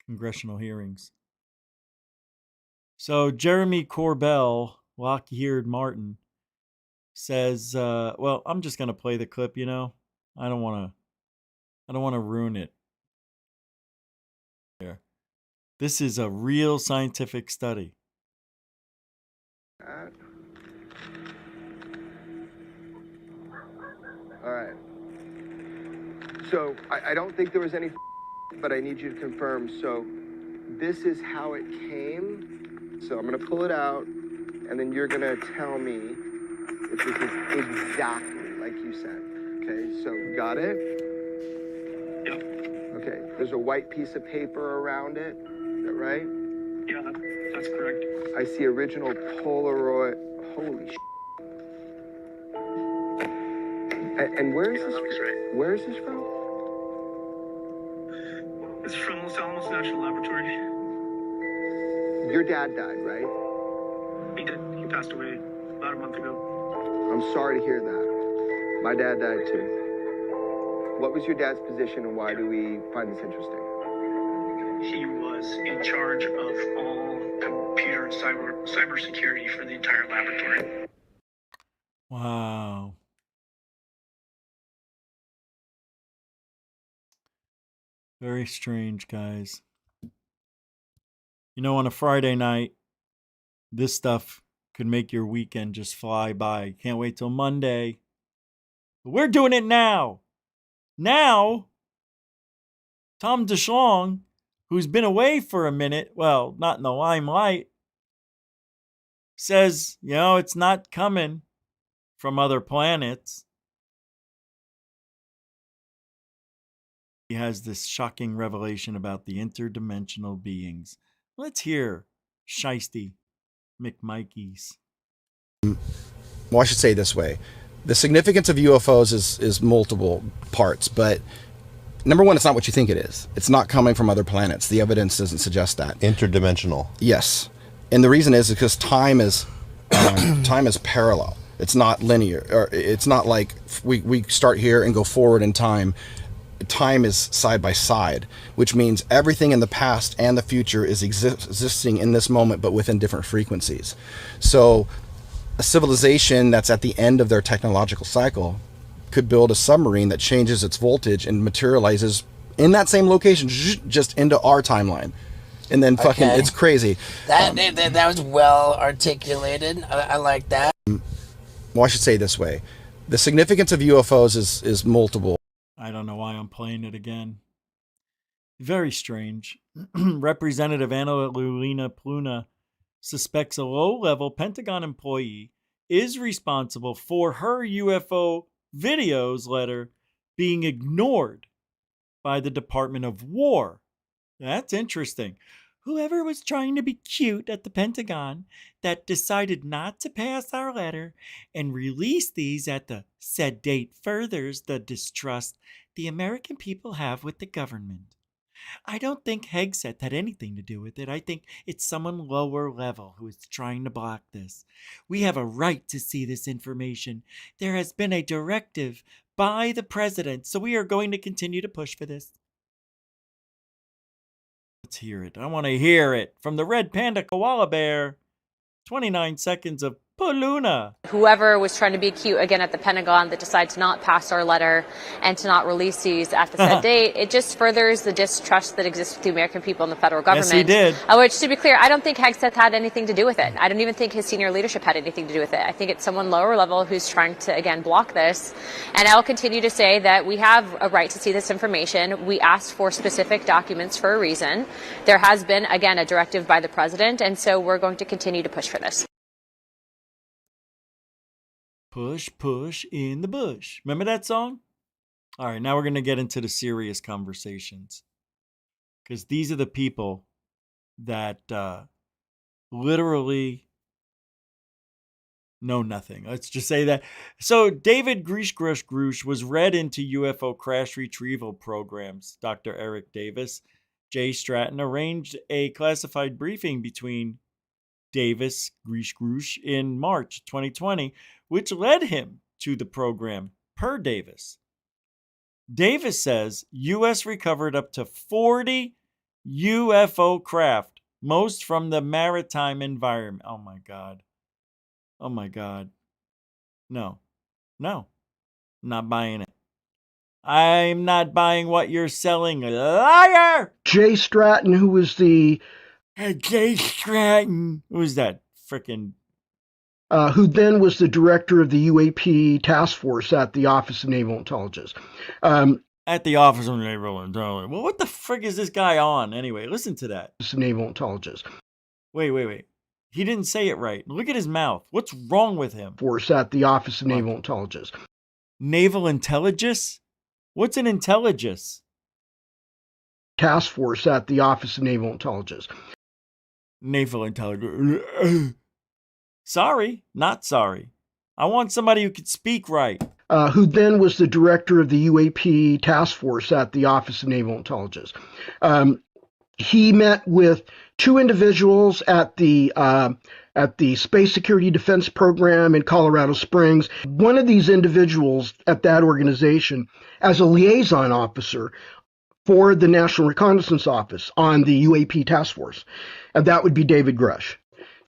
congressional hearings. So Jeremy Corbell, Lockheed Martin, says, well, I'm just going to play the clip, you know. I don't want to ruin it. There. This is a real scientific study. All right. So I don't think there was any, but I need you to confirm. So this is how it came. So I'm going to pull it out, and then you're going to tell me if this is exactly like you said. Okay, so got it? Yep. Okay, there's a white piece of paper around it. Is that right? Yeah, that's correct. I see original Polaroid. Holy shit. And where is this? Right. Where is this from? It's from Los Alamos National Laboratory. Your dad died, right? He did. He passed away about a month ago. I'm sorry to hear that. My dad died too. What was your dad's position, and why do we find this interesting? He was in charge of all computer and cybersecurity for the entire laboratory. Wow. Very strange, guys. You know, on a Friday night, this stuff could make your weekend just fly by. Can't wait till Monday. But we're doing it now. Now, Tom DeLonge, who's been away for a minute, well, not in the limelight, says, you know, it's not coming from other planets. He has this shocking revelation about the interdimensional beings. Let's hear Shiesty McMikey's. Well, I should say it this way. The significance of UFOs is multiple parts, but number one, it's not what you think it is. It's not coming from other planets. The evidence doesn't suggest that. Interdimensional. Yes. And the reason is because time is parallel. It's not linear. Or it's not like we start here and go forward in time. Time is side by side, which means everything in the past and the future is existing in this moment, but within different frequencies. So a civilization that's at the end of their technological cycle could build a submarine that changes its voltage and materializes in that same location, just into our timeline. And then fucking, it's crazy. That was well articulated. I like that. Well, I should say it this way. The significance of UFOs is multiple. I don't know why I'm playing it again. Very strange. Representative Anna Lulina Pluna suspects a low-level Pentagon employee is responsible for her UFO videos letter being ignored by the Department of War. That's interesting. Whoever was trying to be cute at the Pentagon that decided not to pass our letter and release these at the said date furthers the distrust the American people have with the government. I don't think Hegseth had anything to do with it. I think it's someone lower level who is trying to block this. We have a right to see this information. There has been a directive by the president, so we are going to continue to push for this. Let's hear it. I want to hear it from the Red Panda Koala Bear. 29 seconds of Paluna. Whoever was trying to be cute again at the Pentagon that decided to not pass our letter and to not release these at the said date, it just furthers the distrust that exists with the American people and the federal government. Yes, he did. Which, to be clear, I don't think Hegseth had anything to do with it. I don't even think his senior leadership had anything to do with it. I think it's someone lower level who's trying to, again, block this. And I'll continue to say that we have a right to see this information. We asked for specific documents for a reason. There has been, again, a directive by the president, and so we're going to continue to push for this. Push, push in the bush. Remember that song? All right, now we're going to get into the serious conversations. Because these are the people that literally know nothing. Let's just say that. So David Grush was read into UFO crash retrieval programs. Dr. Eric Davis, Jay Stratton arranged a classified briefing between Davis Grush in March 2020, which led him to the program, per Davis. Davis says U.S. recovered up to 40 UFO craft, most from the maritime environment. Oh my God. Oh my God. No. Not buying it. I'm not buying what you're selling. Liar! Jay Stratton, who was the... Jay Stratton. Who's that? Frickin'... who then was the director of the UAP task force at the Office of Naval Intelligence. At the Office of Naval Intelligence. Well, what the frick is this guy on? Anyway, listen to that. Office of Naval Intelligence. Wait. He didn't say it right. Look at his mouth. What's wrong with him? Force at the Office of Naval Intelligence. Naval Intelligence? What's an intelligence? Task force at the Office of Naval Intelligence. Naval Intelligence. Sorry, not sorry. I want somebody who could speak right. Who then was the director of the UAP task force at the Office of Naval Intelligence. He met with two individuals at the Space Security Defense Program in Colorado Springs. One of these individuals at that organization, as a liaison officer for the National Reconnaissance Office on the UAP task force, and that would be David Grush.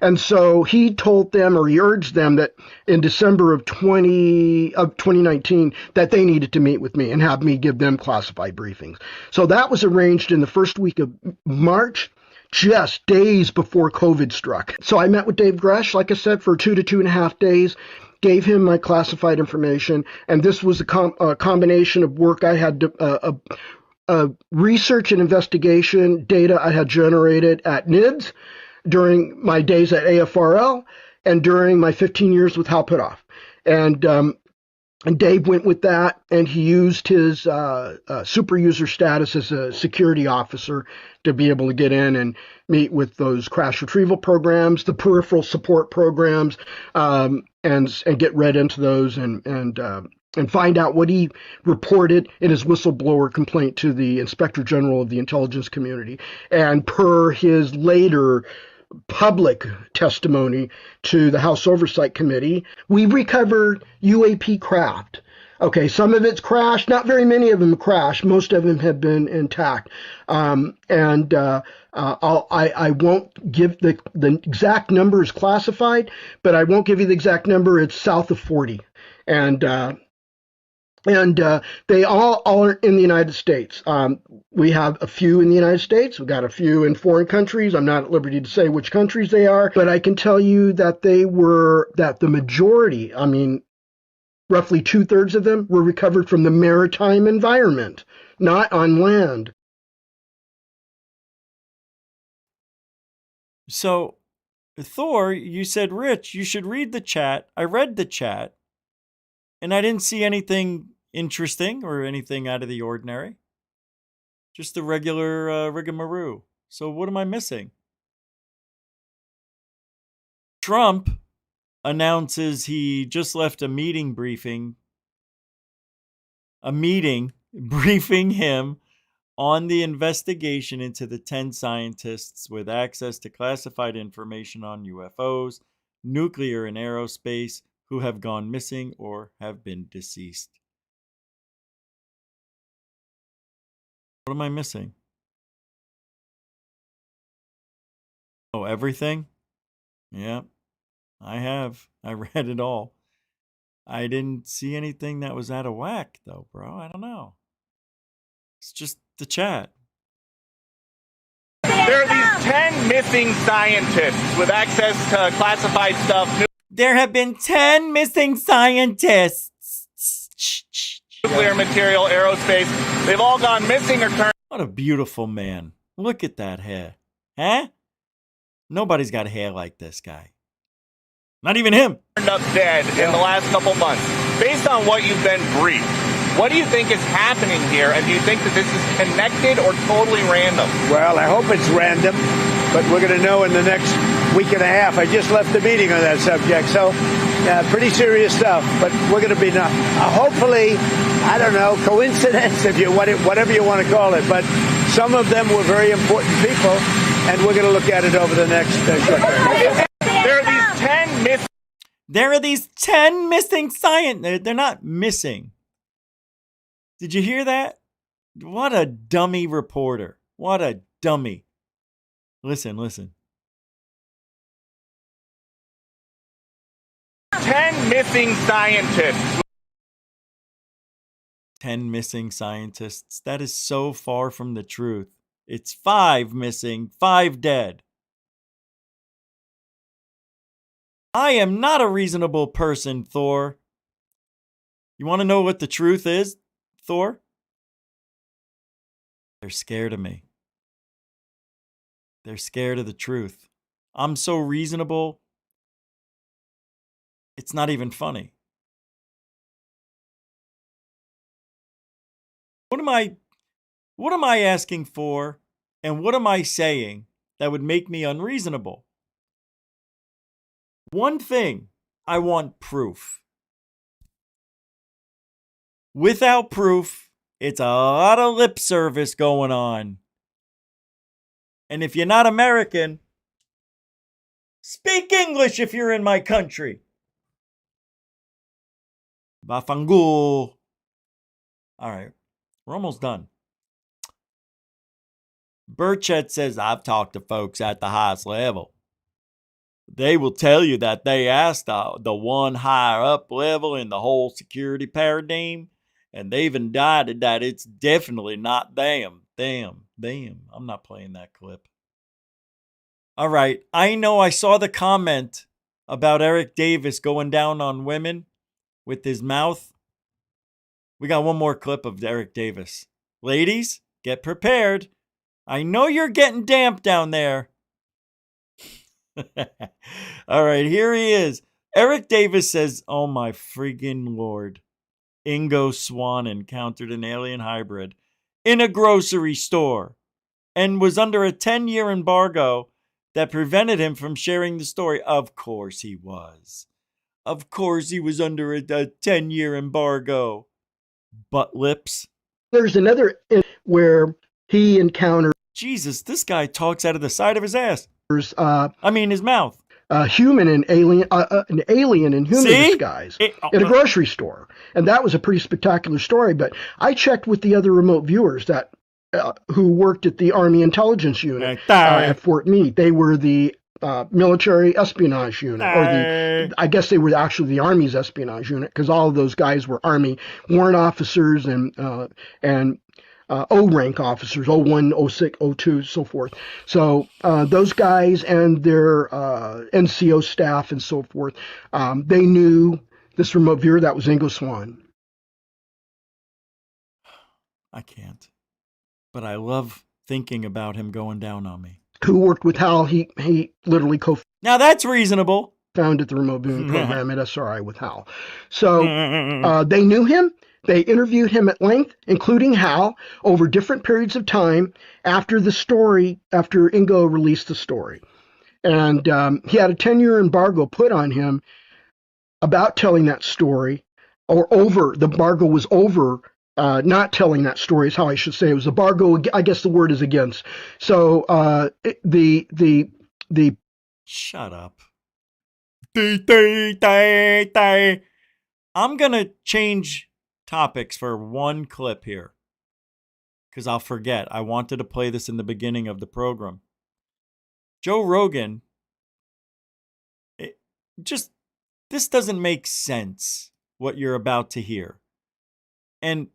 And so he told them, or he urged them, that in December of 2019, that they needed to meet with me and have me give them classified briefings. So that was arranged in the first week of March, just days before COVID struck. So I met with Dave Grush, like I said, for 2 to 2.5 days, gave him my classified information, and this was a combination of work I had research and investigation data I had generated at NIDS, during my days at AFRL, and during my 15 years with Hal Puthoff. And Dave went with that, and he used his super user status as a security officer to be able to get in and meet with those crash retrieval programs, the peripheral support programs, and get read into those and find out what he reported in his whistleblower complaint to the Inspector General of the intelligence community. And per his later public testimony to the House Oversight Committee, we recovered UAP craft. Okay, some of it's crashed, not very many of them crashed. Most of them have been intact. I won't give the exact number is classified, but I won't give you the exact number. It's south of 40. And they all are in the United States. We have a few in the United States. We've got a few in foreign countries. I'm not at liberty to say which countries they are, but I can tell you that the majority, roughly 2/3 of them, were recovered from the maritime environment, not on land. So, Thor, you said, Rich, you should read the chat. I read the chat, and I didn't see anything interesting or anything out of the ordinary. Just the regular rigmarole. So what am I missing? Trump announces he just left a meeting briefing him on the investigation into the 10 scientists with access to classified information on UFOs, nuclear and aerospace who have gone missing or have been deceased. What am I missing? Oh, everything? Yeah, I have. I read it all. I didn't see anything that was out of whack, though, bro. I don't know. It's just the chat. There are these 10 missing scientists with access to classified stuff. There have been 10 missing scientists. Nuclear material, aerospace. They've all gone missing or turned. What a beautiful man. Look at that hair. Huh? Nobody's got hair like this guy. Not even him. Turned up dead in the last couple months. Based on what you've been briefed, what do you think is happening here? And do you think that this is connected or totally random? Well, I hope it's random, but we're going to know in the next week and a half. I just left the meeting on that subject, so pretty serious stuff. But we're going to be hopefully, I don't know, coincidence, if you whatever you want to call it. But some of them were very important people, and we're going to look at it over the next short period. There are these 10 missing scientists. They're not missing. Did you hear that? What a dummy reporter. What a dummy. Listen. 10 missing scientists. 10 missing scientists. That is so far from the truth. It's 5 missing, 5 dead. I am not a reasonable person, Thor. You want to know what the truth is, Thor? They're scared of me. They're scared of the truth. I'm so reasonable, it's not even funny. What am I asking for, and what am I saying that would make me unreasonable? One thing, I want proof. Without proof, it's a lot of lip service going on. And if you're not American, speak English if you're in my country. Bafangul. All right, we're almost done. Burchett says, I've talked to folks at the highest level. They will tell you that they asked the one higher up level in the whole security paradigm, and they've indicted that it's definitely not them. I'm not playing that clip. All right, I know I saw the comment about Eric Davis going down on women with his mouth. We got one more clip of Eric Davis. Ladies, get prepared. I know you're getting damp down there. All right, here he is. Eric Davis says, oh my friggin' Lord. Ingo Swann encountered an alien hybrid in a grocery store and was under a 10-year embargo that prevented him from sharing the story. Of course he was. Of course he was under a 10-year embargo. Butt lips. There's another where he encountered... Jesus, this guy talks out of the side of his ass. His mouth. Human and alien, an alien in human disguise in a grocery store, and that was a pretty spectacular story. But I checked with the other remote viewers that who worked at the Army Intelligence Unit at Fort Meade. They were the military espionage unit, or I guess they were actually the Army's espionage unit, because all of those guys were Army warrant officers and O-rank officers, 01, 06, 02, so forth. So those guys and their NCO staff and so forth, they knew this remote viewer. That was Ingo Swann. I can't. But I love thinking about him going down on me. who worked with Hal. He literally Now that's reasonable. Founded the remote viewing program at SRI with Hal. So they knew him. They interviewed him at length, including Hal, over different periods of time after Ingo released the story. And he had a 10-year embargo put on him about telling that story, or over. The embargo was over not telling that story is how I should say it. Was embargo. I guess the word is against. So the shut up. I'm gonna change topics for one clip here because I'll forget. I wanted to play this in the beginning of the program. Joe Rogan, this doesn't make sense, what you're about to hear. And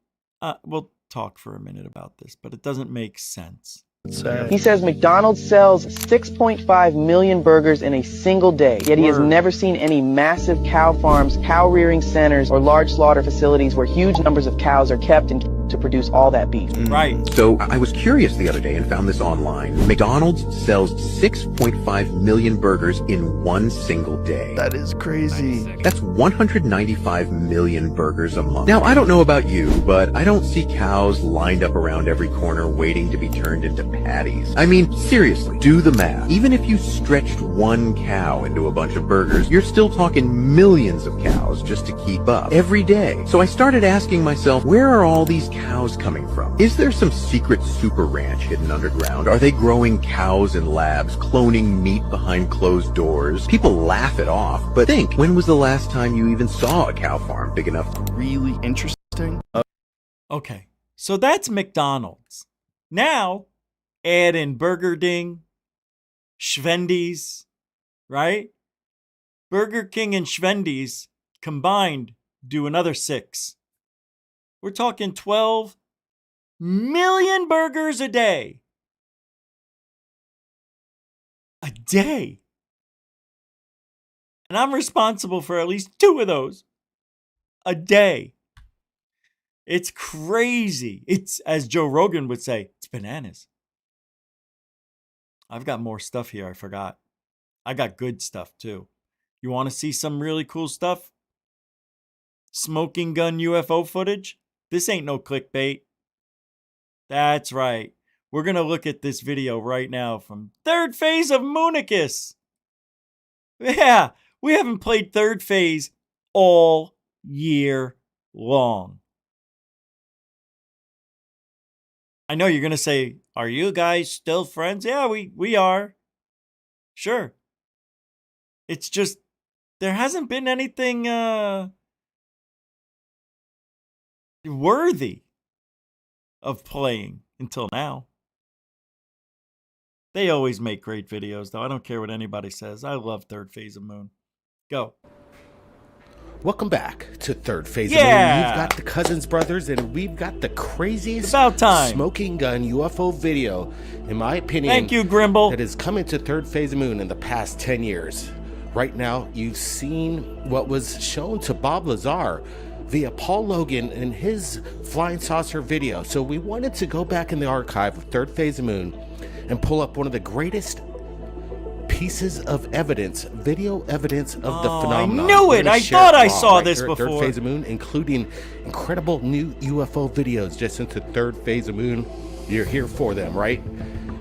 we'll talk for a minute about this, but it doesn't make sense. He says McDonald's sells 6.5 million burgers in a single day, yet he has never seen any massive cow farms, cow rearing centers, or large slaughter facilities where huge numbers of cows are kept to produce all that beef. Right. So I was curious the other day and found this online. McDonald's sells 6.5 million burgers in one single day. That is crazy. That's 195 million burgers a month. Now, I don't know about you, but I don't see cows lined up around every corner waiting to be turned into patties. I mean, seriously, do the math. Even if you stretched one cow into a bunch of burgers, you're still talking millions of cows just to keep up every day. So I started asking myself, where are all these cows coming from? Is there some secret super ranch hidden underground? Are they growing cows in labs, cloning meat behind closed doors? People laugh it off, but think, when was the last time you even saw a cow farm big enough? Really interesting. Okay, so that's McDonald's. Now, add in Burger Ding, Schwendies, right? Burger King and Schwendies combined do another 6. We're talking 12 million burgers a day. A day. And I'm responsible for at least 2 of those a day. It's crazy. It's, as Joe Rogan would say, it's bananas. I've got more stuff here I forgot. I got good stuff too. You want to see some really cool stuff? Smoking gun UFO footage? This ain't no clickbait. That's right. We're going to look at this video right now from Third Phase of Moonicus. Yeah, we haven't played Third Phase all year long. I know you're going to say, are you guys still friends? Yeah, we are. Sure. It's just, there hasn't been anything worthy of playing until now. They always make great videos, though. I don't care what anybody says. I love Third Phase of Moon. Go. Welcome back to Third Phase of Moon. We've got the Cousins Brothers, and we've got the craziest smoking gun UFO video, in my opinion. Thank you, Grimble. That has come into Third Phase of Moon in the past 10 years. Right now, you've seen what was shown to Bob Lazar via Paul Logan in his flying saucer video. So we wanted to go back in the archive of Third Phase of Moon and pull up one of the greatest pieces of evidence, video evidence of the phenomenon. I knew it. I thought I saw this before. Third Phase of Moon, including incredible new UFO videos just into Third Phase of Moon. You're here for them, right?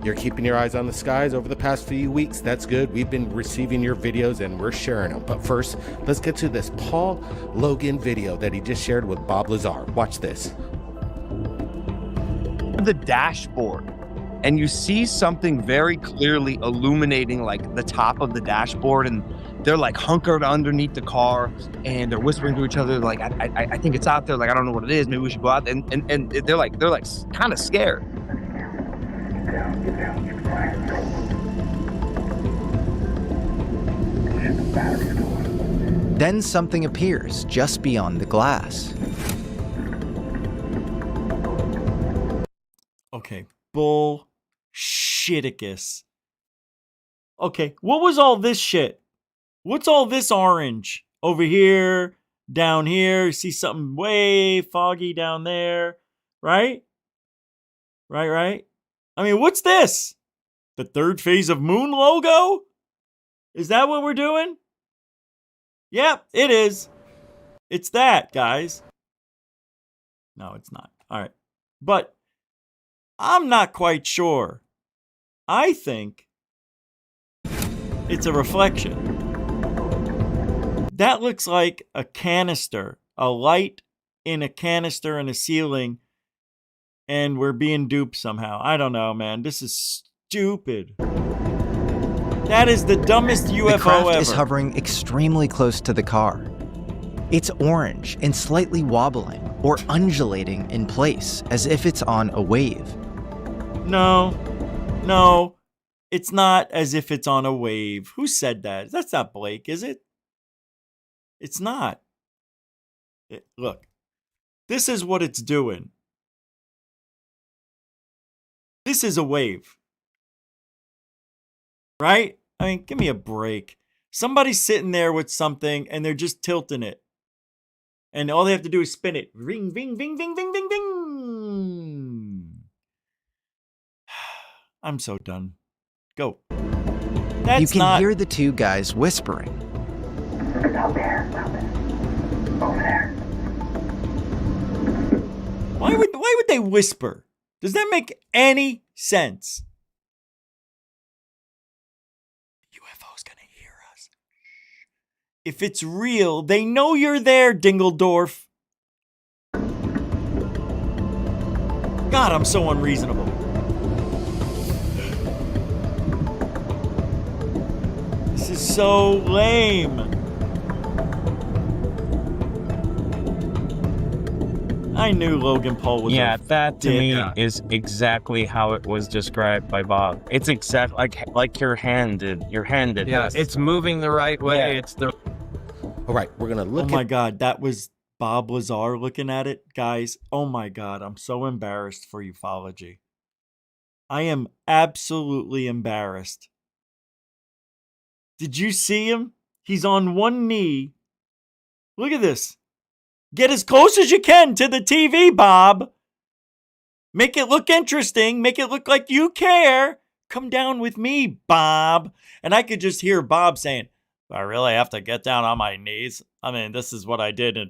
You're keeping your eyes on the skies over the past few weeks. That's good. We've been receiving your videos and we're sharing them. But first, let's get to this Paul Logan video that he just shared with Bob Lazar. Watch this. The dashboard, and you see something very clearly illuminating like the top of the dashboard, and they're like hunkered underneath the car and they're whispering to each other like, I think it's out there, like I don't know what it is, maybe we should go out, and they're like kind of scared. Then something appears just beyond the glass. Okay, bullshiticus. Okay, what was all this shit? What's all this orange? Over here, down here, you see something way foggy down there, right? Right? I mean, what's this? The third phase of moon logo? Is that what we're doing? Yep, it is. It's that, guys. No, it's not. All right. But I'm not quite sure. I think it's a reflection. That looks like a canister, a light in a canister in a ceiling, and we're being duped somehow. I don't know, man. This is stupid. That is the dumbest UFO The craft ever. is hovering extremely close to the car. It's orange and slightly wobbling or undulating in place as if it's on a wave. No, it's not as if it's on a wave. Who said that? That's not Blake, is it? It's not. Look, this is what it's doing. This is a wave. Right? I mean, give me a break. Somebody's sitting there with something and they're just tilting it. And all they have to do is spin it. Ring, ving, ving, ving, ving, ving, ving. I'm so done. Go. That's You can not... hear the two guys whispering. It's out there. Stop it. Over there. Why would they whisper? Does that make any sense? UFO's gonna hear us. If it's real, they know you're there, Dingledorf. God, I'm so unreasonable. This is so lame. I knew Logan Paul was Yeah, a that to me dick. is exactly how it was described by Bob. It's exact like your hand did. Your hand did. Yeah, this. it's moving the right way. Yeah. It's the. All right, we're gonna look. Oh my God, that was Bob Lazar looking at it, guys. Oh my God, I'm so embarrassed for ufology. I am absolutely embarrassed. Did you see him? He's on one knee. Look at this. Get as close as you can to the TV, Bob. Make it look interesting. Make it look like you care. Come down with me, Bob. And I could just hear Bob saying, I really have to get down on my knees. I mean, this is what I did in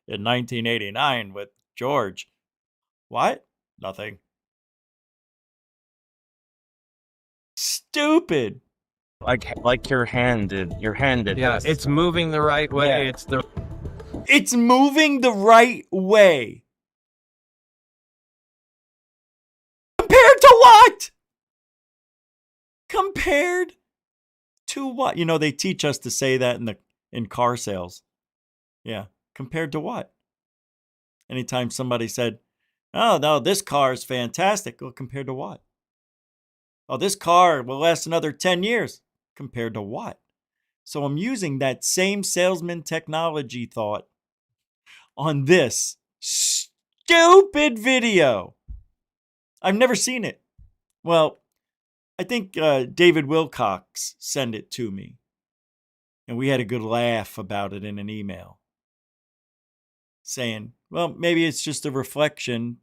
1989 with George. What? Nothing. Stupid. Like your hand did. Your hand did. Yeah, this. it's moving the right way. Yeah. It's the. It's moving the right way. Compared to what? Compared to what? You know, they teach us to say that in car sales. Yeah. Compared to what? Anytime somebody said, oh, no, this car is fantastic. Well, compared to what? Oh, this car will last another 10 years. Compared to what? So I'm using that same salesman technology thought on this stupid video. I've never seen it. Well, I think David Wilcox sent it to me. And we had a good laugh about it in an email. Saying, well, maybe it's just a reflection,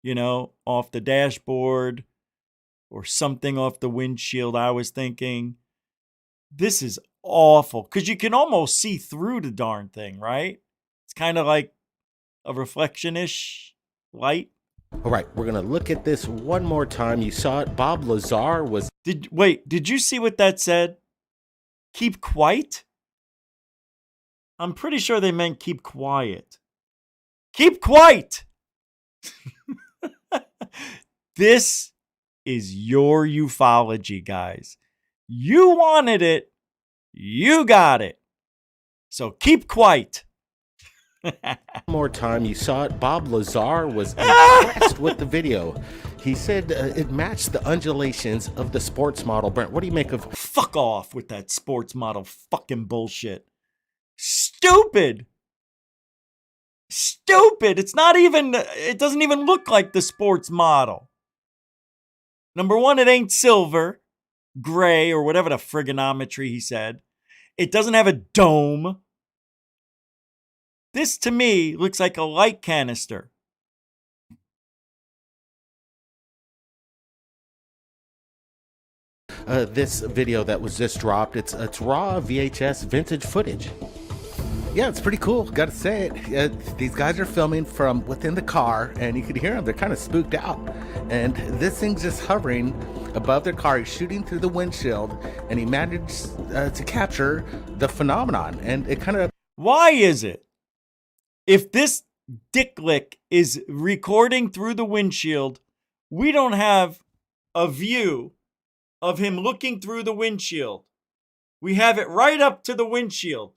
you know, off the dashboard or something off the windshield. I was thinking, this is awful. Because you can almost see through the darn thing, right? It's kind of like a reflection-ish light. All right, we're gonna look at this one more time. You saw it. Bob Lazar was. Did you see what that said? Keep quiet? I'm pretty sure they meant keep quiet. Keep quiet! This is your ufology, guys. You wanted it. You got it. So keep quiet. One more time, you saw it. Bob Lazar was impressed with the video. He said it matched the undulations of the sports model. Brent, what do you make of? Fuck off with that sports model fucking bullshit. Stupid. Stupid. It's not even, it doesn't even look like the sports model. Number one, it ain't silver, gray, or whatever the frigonometry he said. It doesn't have a dome. This, to me, looks like a light canister. this video that was just dropped. It's raw VHS vintage footage. Yeah, it's pretty cool, gotta say it. These guys are filming from within the car, and you can hear them. They're kind of spooked out. And this thing's just hovering above their car. He's shooting through the windshield, and he managed to capture the phenomenon. And it kind of... Why is it, if this dicklick is recording through the windshield, we don't have a view of him looking through the windshield? We have it right up to the windshield,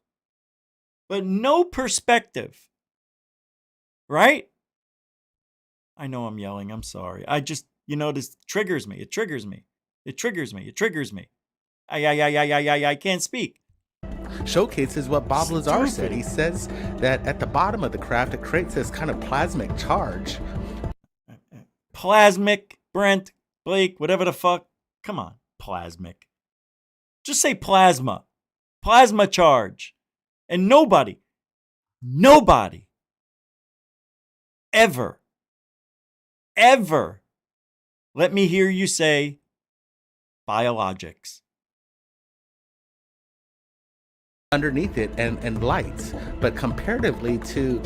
but no perspective, right? I know I'm yelling. I'm sorry. I just, this triggers me. It triggers me. It triggers me. It triggers me. I can't speak. Showcases what Bob Lazar said. He says that at the bottom of the craft, it creates this kind of plasmic charge. Plasmic, Brent, Blake, whatever the fuck. Come on, plasmic. Just say plasma. Plasma charge. And nobody ever let me hear you say biologics. Underneath it and lights, but comparatively to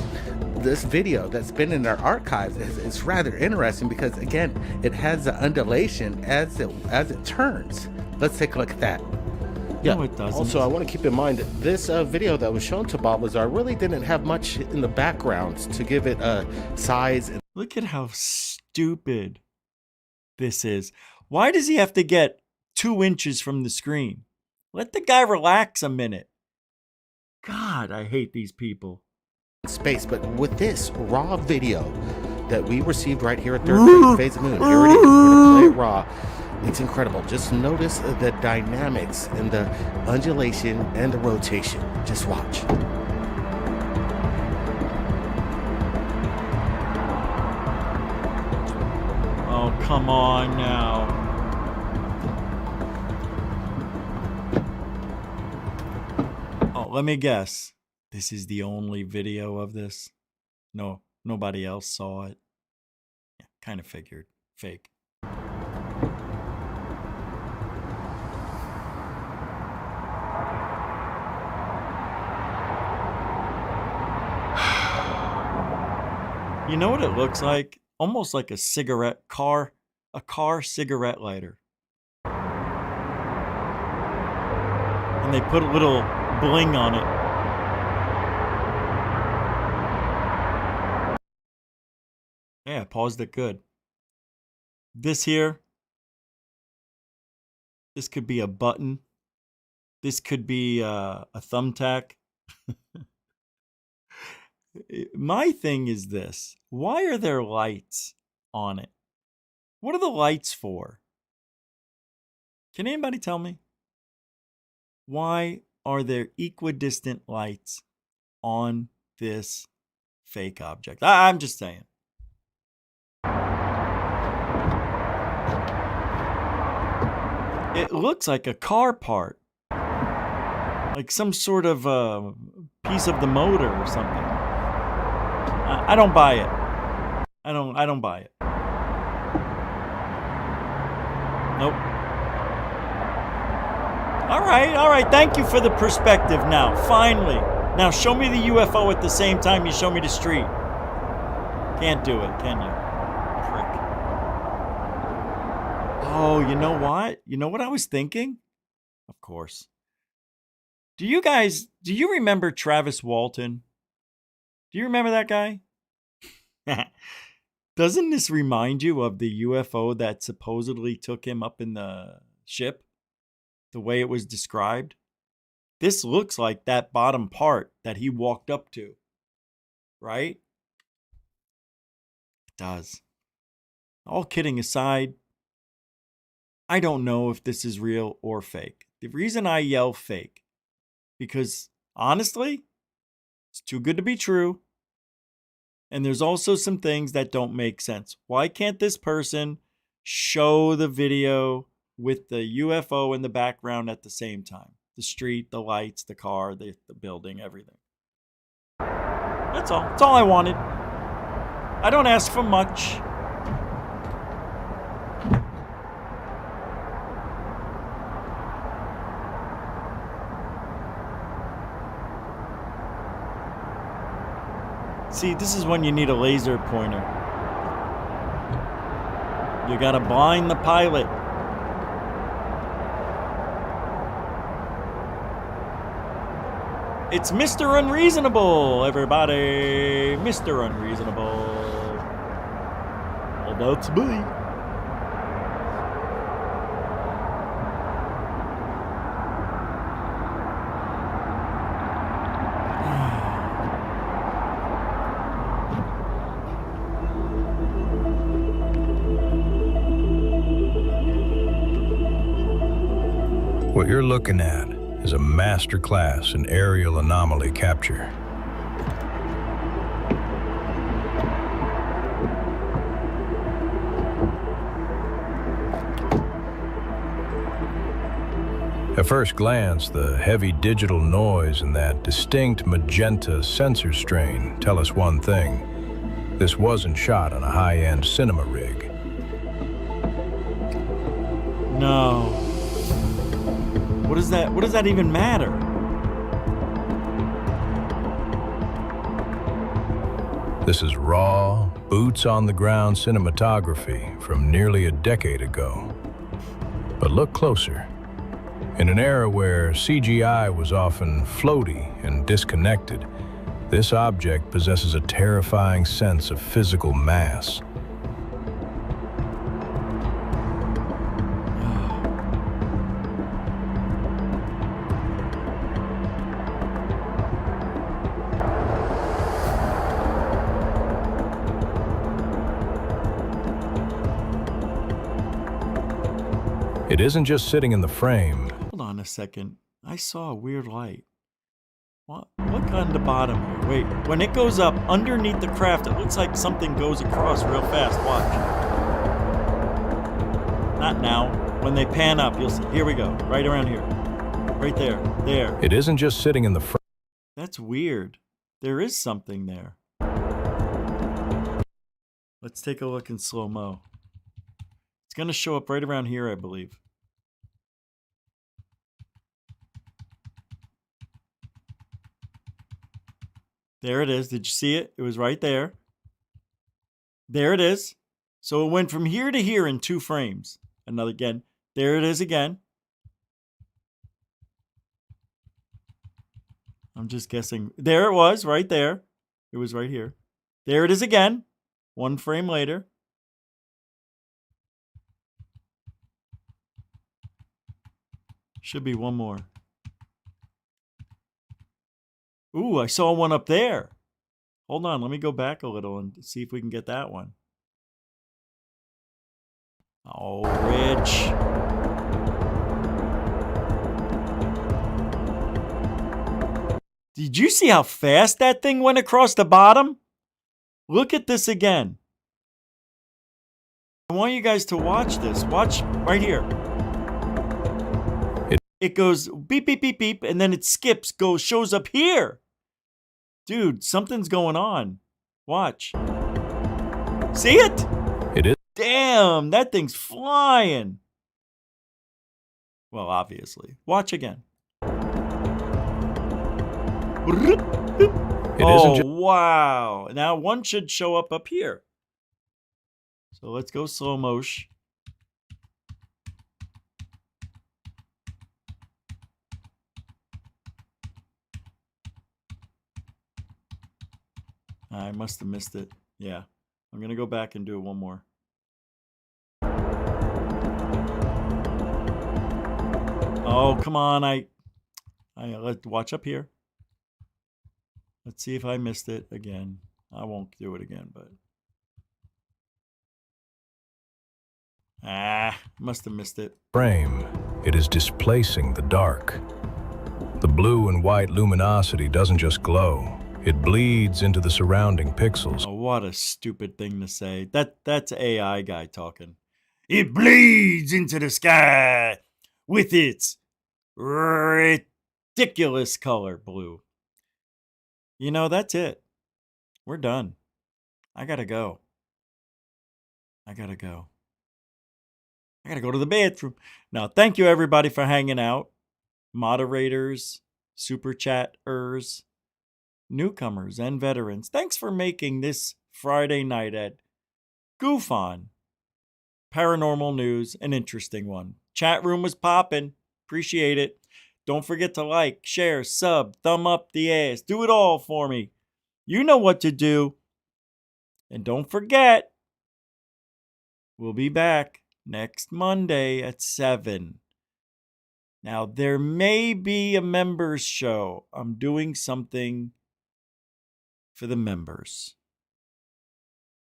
this video that's been in our archives, it's rather interesting because again, it has an undulation as it turns. Let's take a look at that. Yeah. No, it doesn't. Also, I want to keep in mind that this video that was shown to Bob Lazar really didn't have much in the background to give it a size. Look at how stupid this is. Why does he have to get 2 inches from the screen? Let the guy relax a minute. God, I hate these people. Space, but with this raw video that we received right here at Third Phase of Moon, here it is. We're gonna play it raw. It's incredible. Just notice the dynamics and the undulation and the rotation. Just watch. Oh, come on now. Oh, let me guess. This is the only video of this? No, nobody else saw it. Yeah, kind of figured. Fake. You know what it looks like? Almost like a car cigarette lighter. And they put a little bling on it. Yeah, paused it good. This here, this could be a button. This could be a thumbtack. My thing is this. Why are there lights on it? What are the lights for? Can anybody tell me? Why are there equidistant lights on this fake object? I'm just saying. It looks like a car part. Like some sort of piece of the motor or something. I don't buy it. I don't buy it. Nope. All right. Thank you for the perspective now. Finally. Now show me the UFO at the same time you show me the street. Can't do it, can you? Prick. Oh, you know what? You know what I was thinking? Of course. Do you remember Travis Walton? Do you remember that guy? Doesn't this remind you of the UFO that supposedly took him up in the ship? The way it was described? This looks like that bottom part that he walked up to. Right? It does. All kidding aside, I don't know if this is real or fake. The reason I yell fake, because honestly, it's too good to be true. And there's also some things that don't make sense. Why can't this person show the video with the UFO in the background at the same time? The street, the lights, the car, the building, everything. That's all. That's all I wanted. I don't ask for much. See, this is when you need a laser pointer. You gotta blind the pilot. It's Mr. Unreasonable, everybody. Mr. Unreasonable. Well, that's me. What you're looking at is a master class in aerial anomaly capture. At first glance, the heavy digital noise and that distinct magenta sensor strain tell us one thing. This wasn't shot on a high-end cinema rig. No. What is that? What does that even matter? This is raw, boots-on-the-ground cinematography from nearly a decade ago. But look closer. In an era where CGI was often floaty and disconnected, this object possesses a terrifying sense of physical mass. It isn't just sitting in the frame. Hold on a second. I saw a weird light. What? Look on the bottom here. Wait, when it goes up underneath the craft, it looks like something goes across real fast. Watch. Not now. When they pan up, you'll see. Here we go. Right around here. Right there. There. It isn't just sitting in the frame. That's weird. There is something there. Let's take a look in slow-mo. It's going to show up right around here, I believe. There it is. Did you see it? It was right there. There it is. So it went from here to here in 2 frames. Another again. There it is again. I'm just guessing. There it was, right there. It was right here. There it is again. 1 frame later. Should be one more. Ooh, I saw one up there. Hold on, let me go back a little and see if we can get that one. Oh, Rich. Did you see how fast that thing went across the bottom? Look at this again. I want you guys to watch this. Watch right here. It goes beep, beep, beep, beep, and then it skips, shows up here. Dude, something's going on. Watch. See it? It is. Damn, that thing's flying. Well, obviously. Watch again. Oh, wow. Now one should show up here. So let's go slow motion. I must have missed it. Yeah. I'm going to go back and do it one more. Oh, come on. Let's watch up here. Let's see if I missed it again. I won't do it again, but. Must have missed it. Frame. It is displacing the dark. The blue and white luminosity doesn't just glow. It bleeds into the surrounding pixels. Oh, what a stupid thing to say. That's AI guy talking. It bleeds into the sky with its ridiculous color blue. You know, that's it. We're done. I gotta go. I gotta go to the bathroom. Now, thank you everybody for hanging out. Moderators, super chatters. newcomers and veterans, thanks for making this Friday night at Goof On Paranormal News an interesting one. Chat room was popping. Appreciate it. Don't forget to like, share, sub, thumb up the ass. Do it all for me. You know what to do. And don't forget, we'll be back next Monday at 7. Now, there may be a members show. I'm doing something for the members.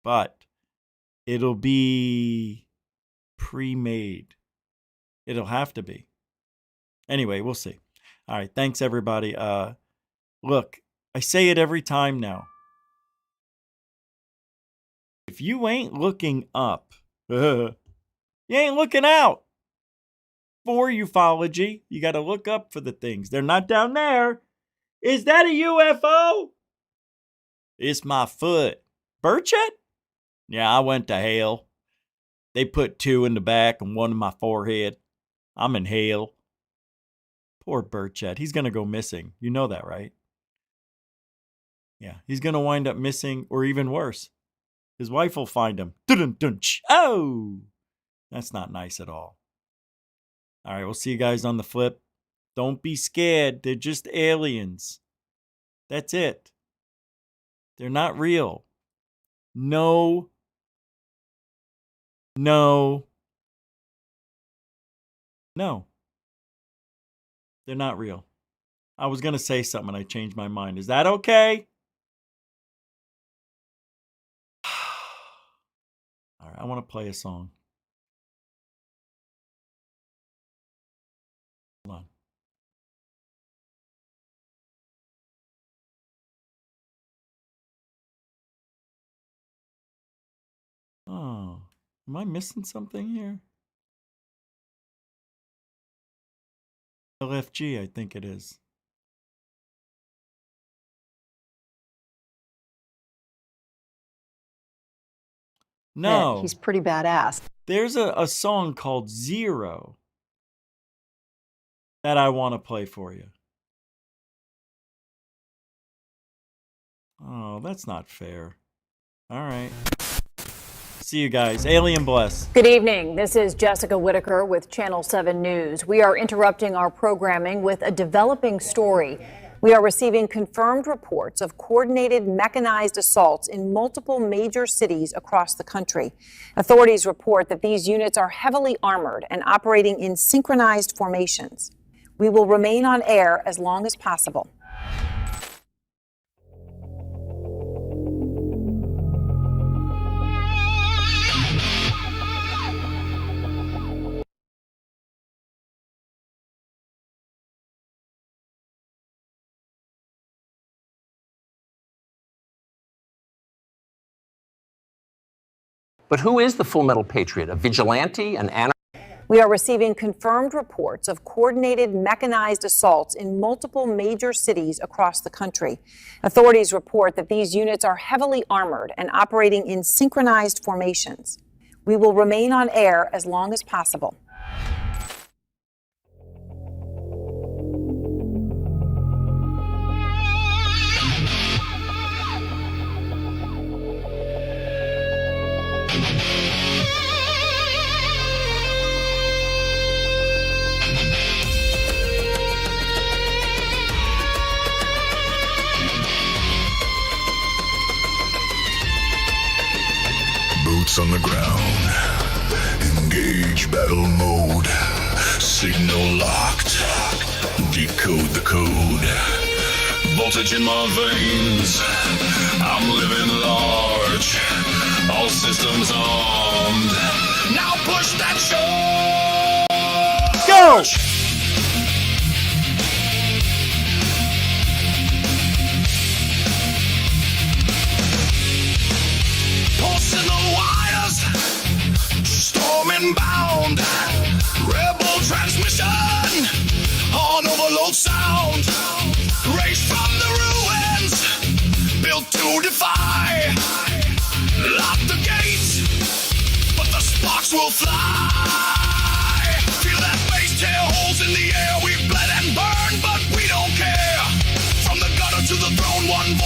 But it'll be pre-made. It'll have to be. Anyway, we'll see. All right, thanks everybody. Look, I say it every time now. If you ain't looking up, you ain't looking out. For ufology, you got to look up for the things. They're not down there. Is that a UFO? It's my foot. Burchett? Yeah, I went to hell. They put 2 in the back and 1 in my forehead. I'm in hell. Poor Burchett. He's going to go missing. You know that, right? Yeah, he's going to wind up missing, or even worse, his wife will find him. Oh, that's not nice at all. All right, we'll see you guys on the flip. Don't be scared. They're just aliens. That's it. They're not real. No. They're not real. I was going to say something and I changed my mind. Is that okay? All right, I want to play a song. Hold on. Oh, am I missing something here? LFG, I think it is. No. He's pretty badass. There's a song called Zero that I want to play for you. Oh, that's not fair. All right. See you guys. Alien bless. Good evening. This is Jessica Whitaker with Channel 7 News. We are interrupting our programming with a developing story. We are receiving confirmed reports of coordinated mechanized assaults in multiple major cities across the country. Authorities report that these units are heavily armored and operating in synchronized formations. We will remain on air as long as possible. But who is the Full Metal Patriot? A vigilante, an anarchist? We are receiving confirmed reports of coordinated mechanized assaults in multiple major cities across the country. Authorities report that these units are heavily armored and operating in synchronized formations. We will remain on air as long as possible. Boots on the ground, engage battle mode, signal locked, decode the code, voltage in my veins, I'm living large, all systems armed, now push that charge! Go! Pulsing the wires, storming bound, rebel transmission, on overload sound, race from the ruins, built to defy, lock the gates, but the sparks will fly, feel that bass tear holes in the air, we bled and burned, but we don't care, from the gutter to the throne, one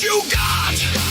you got.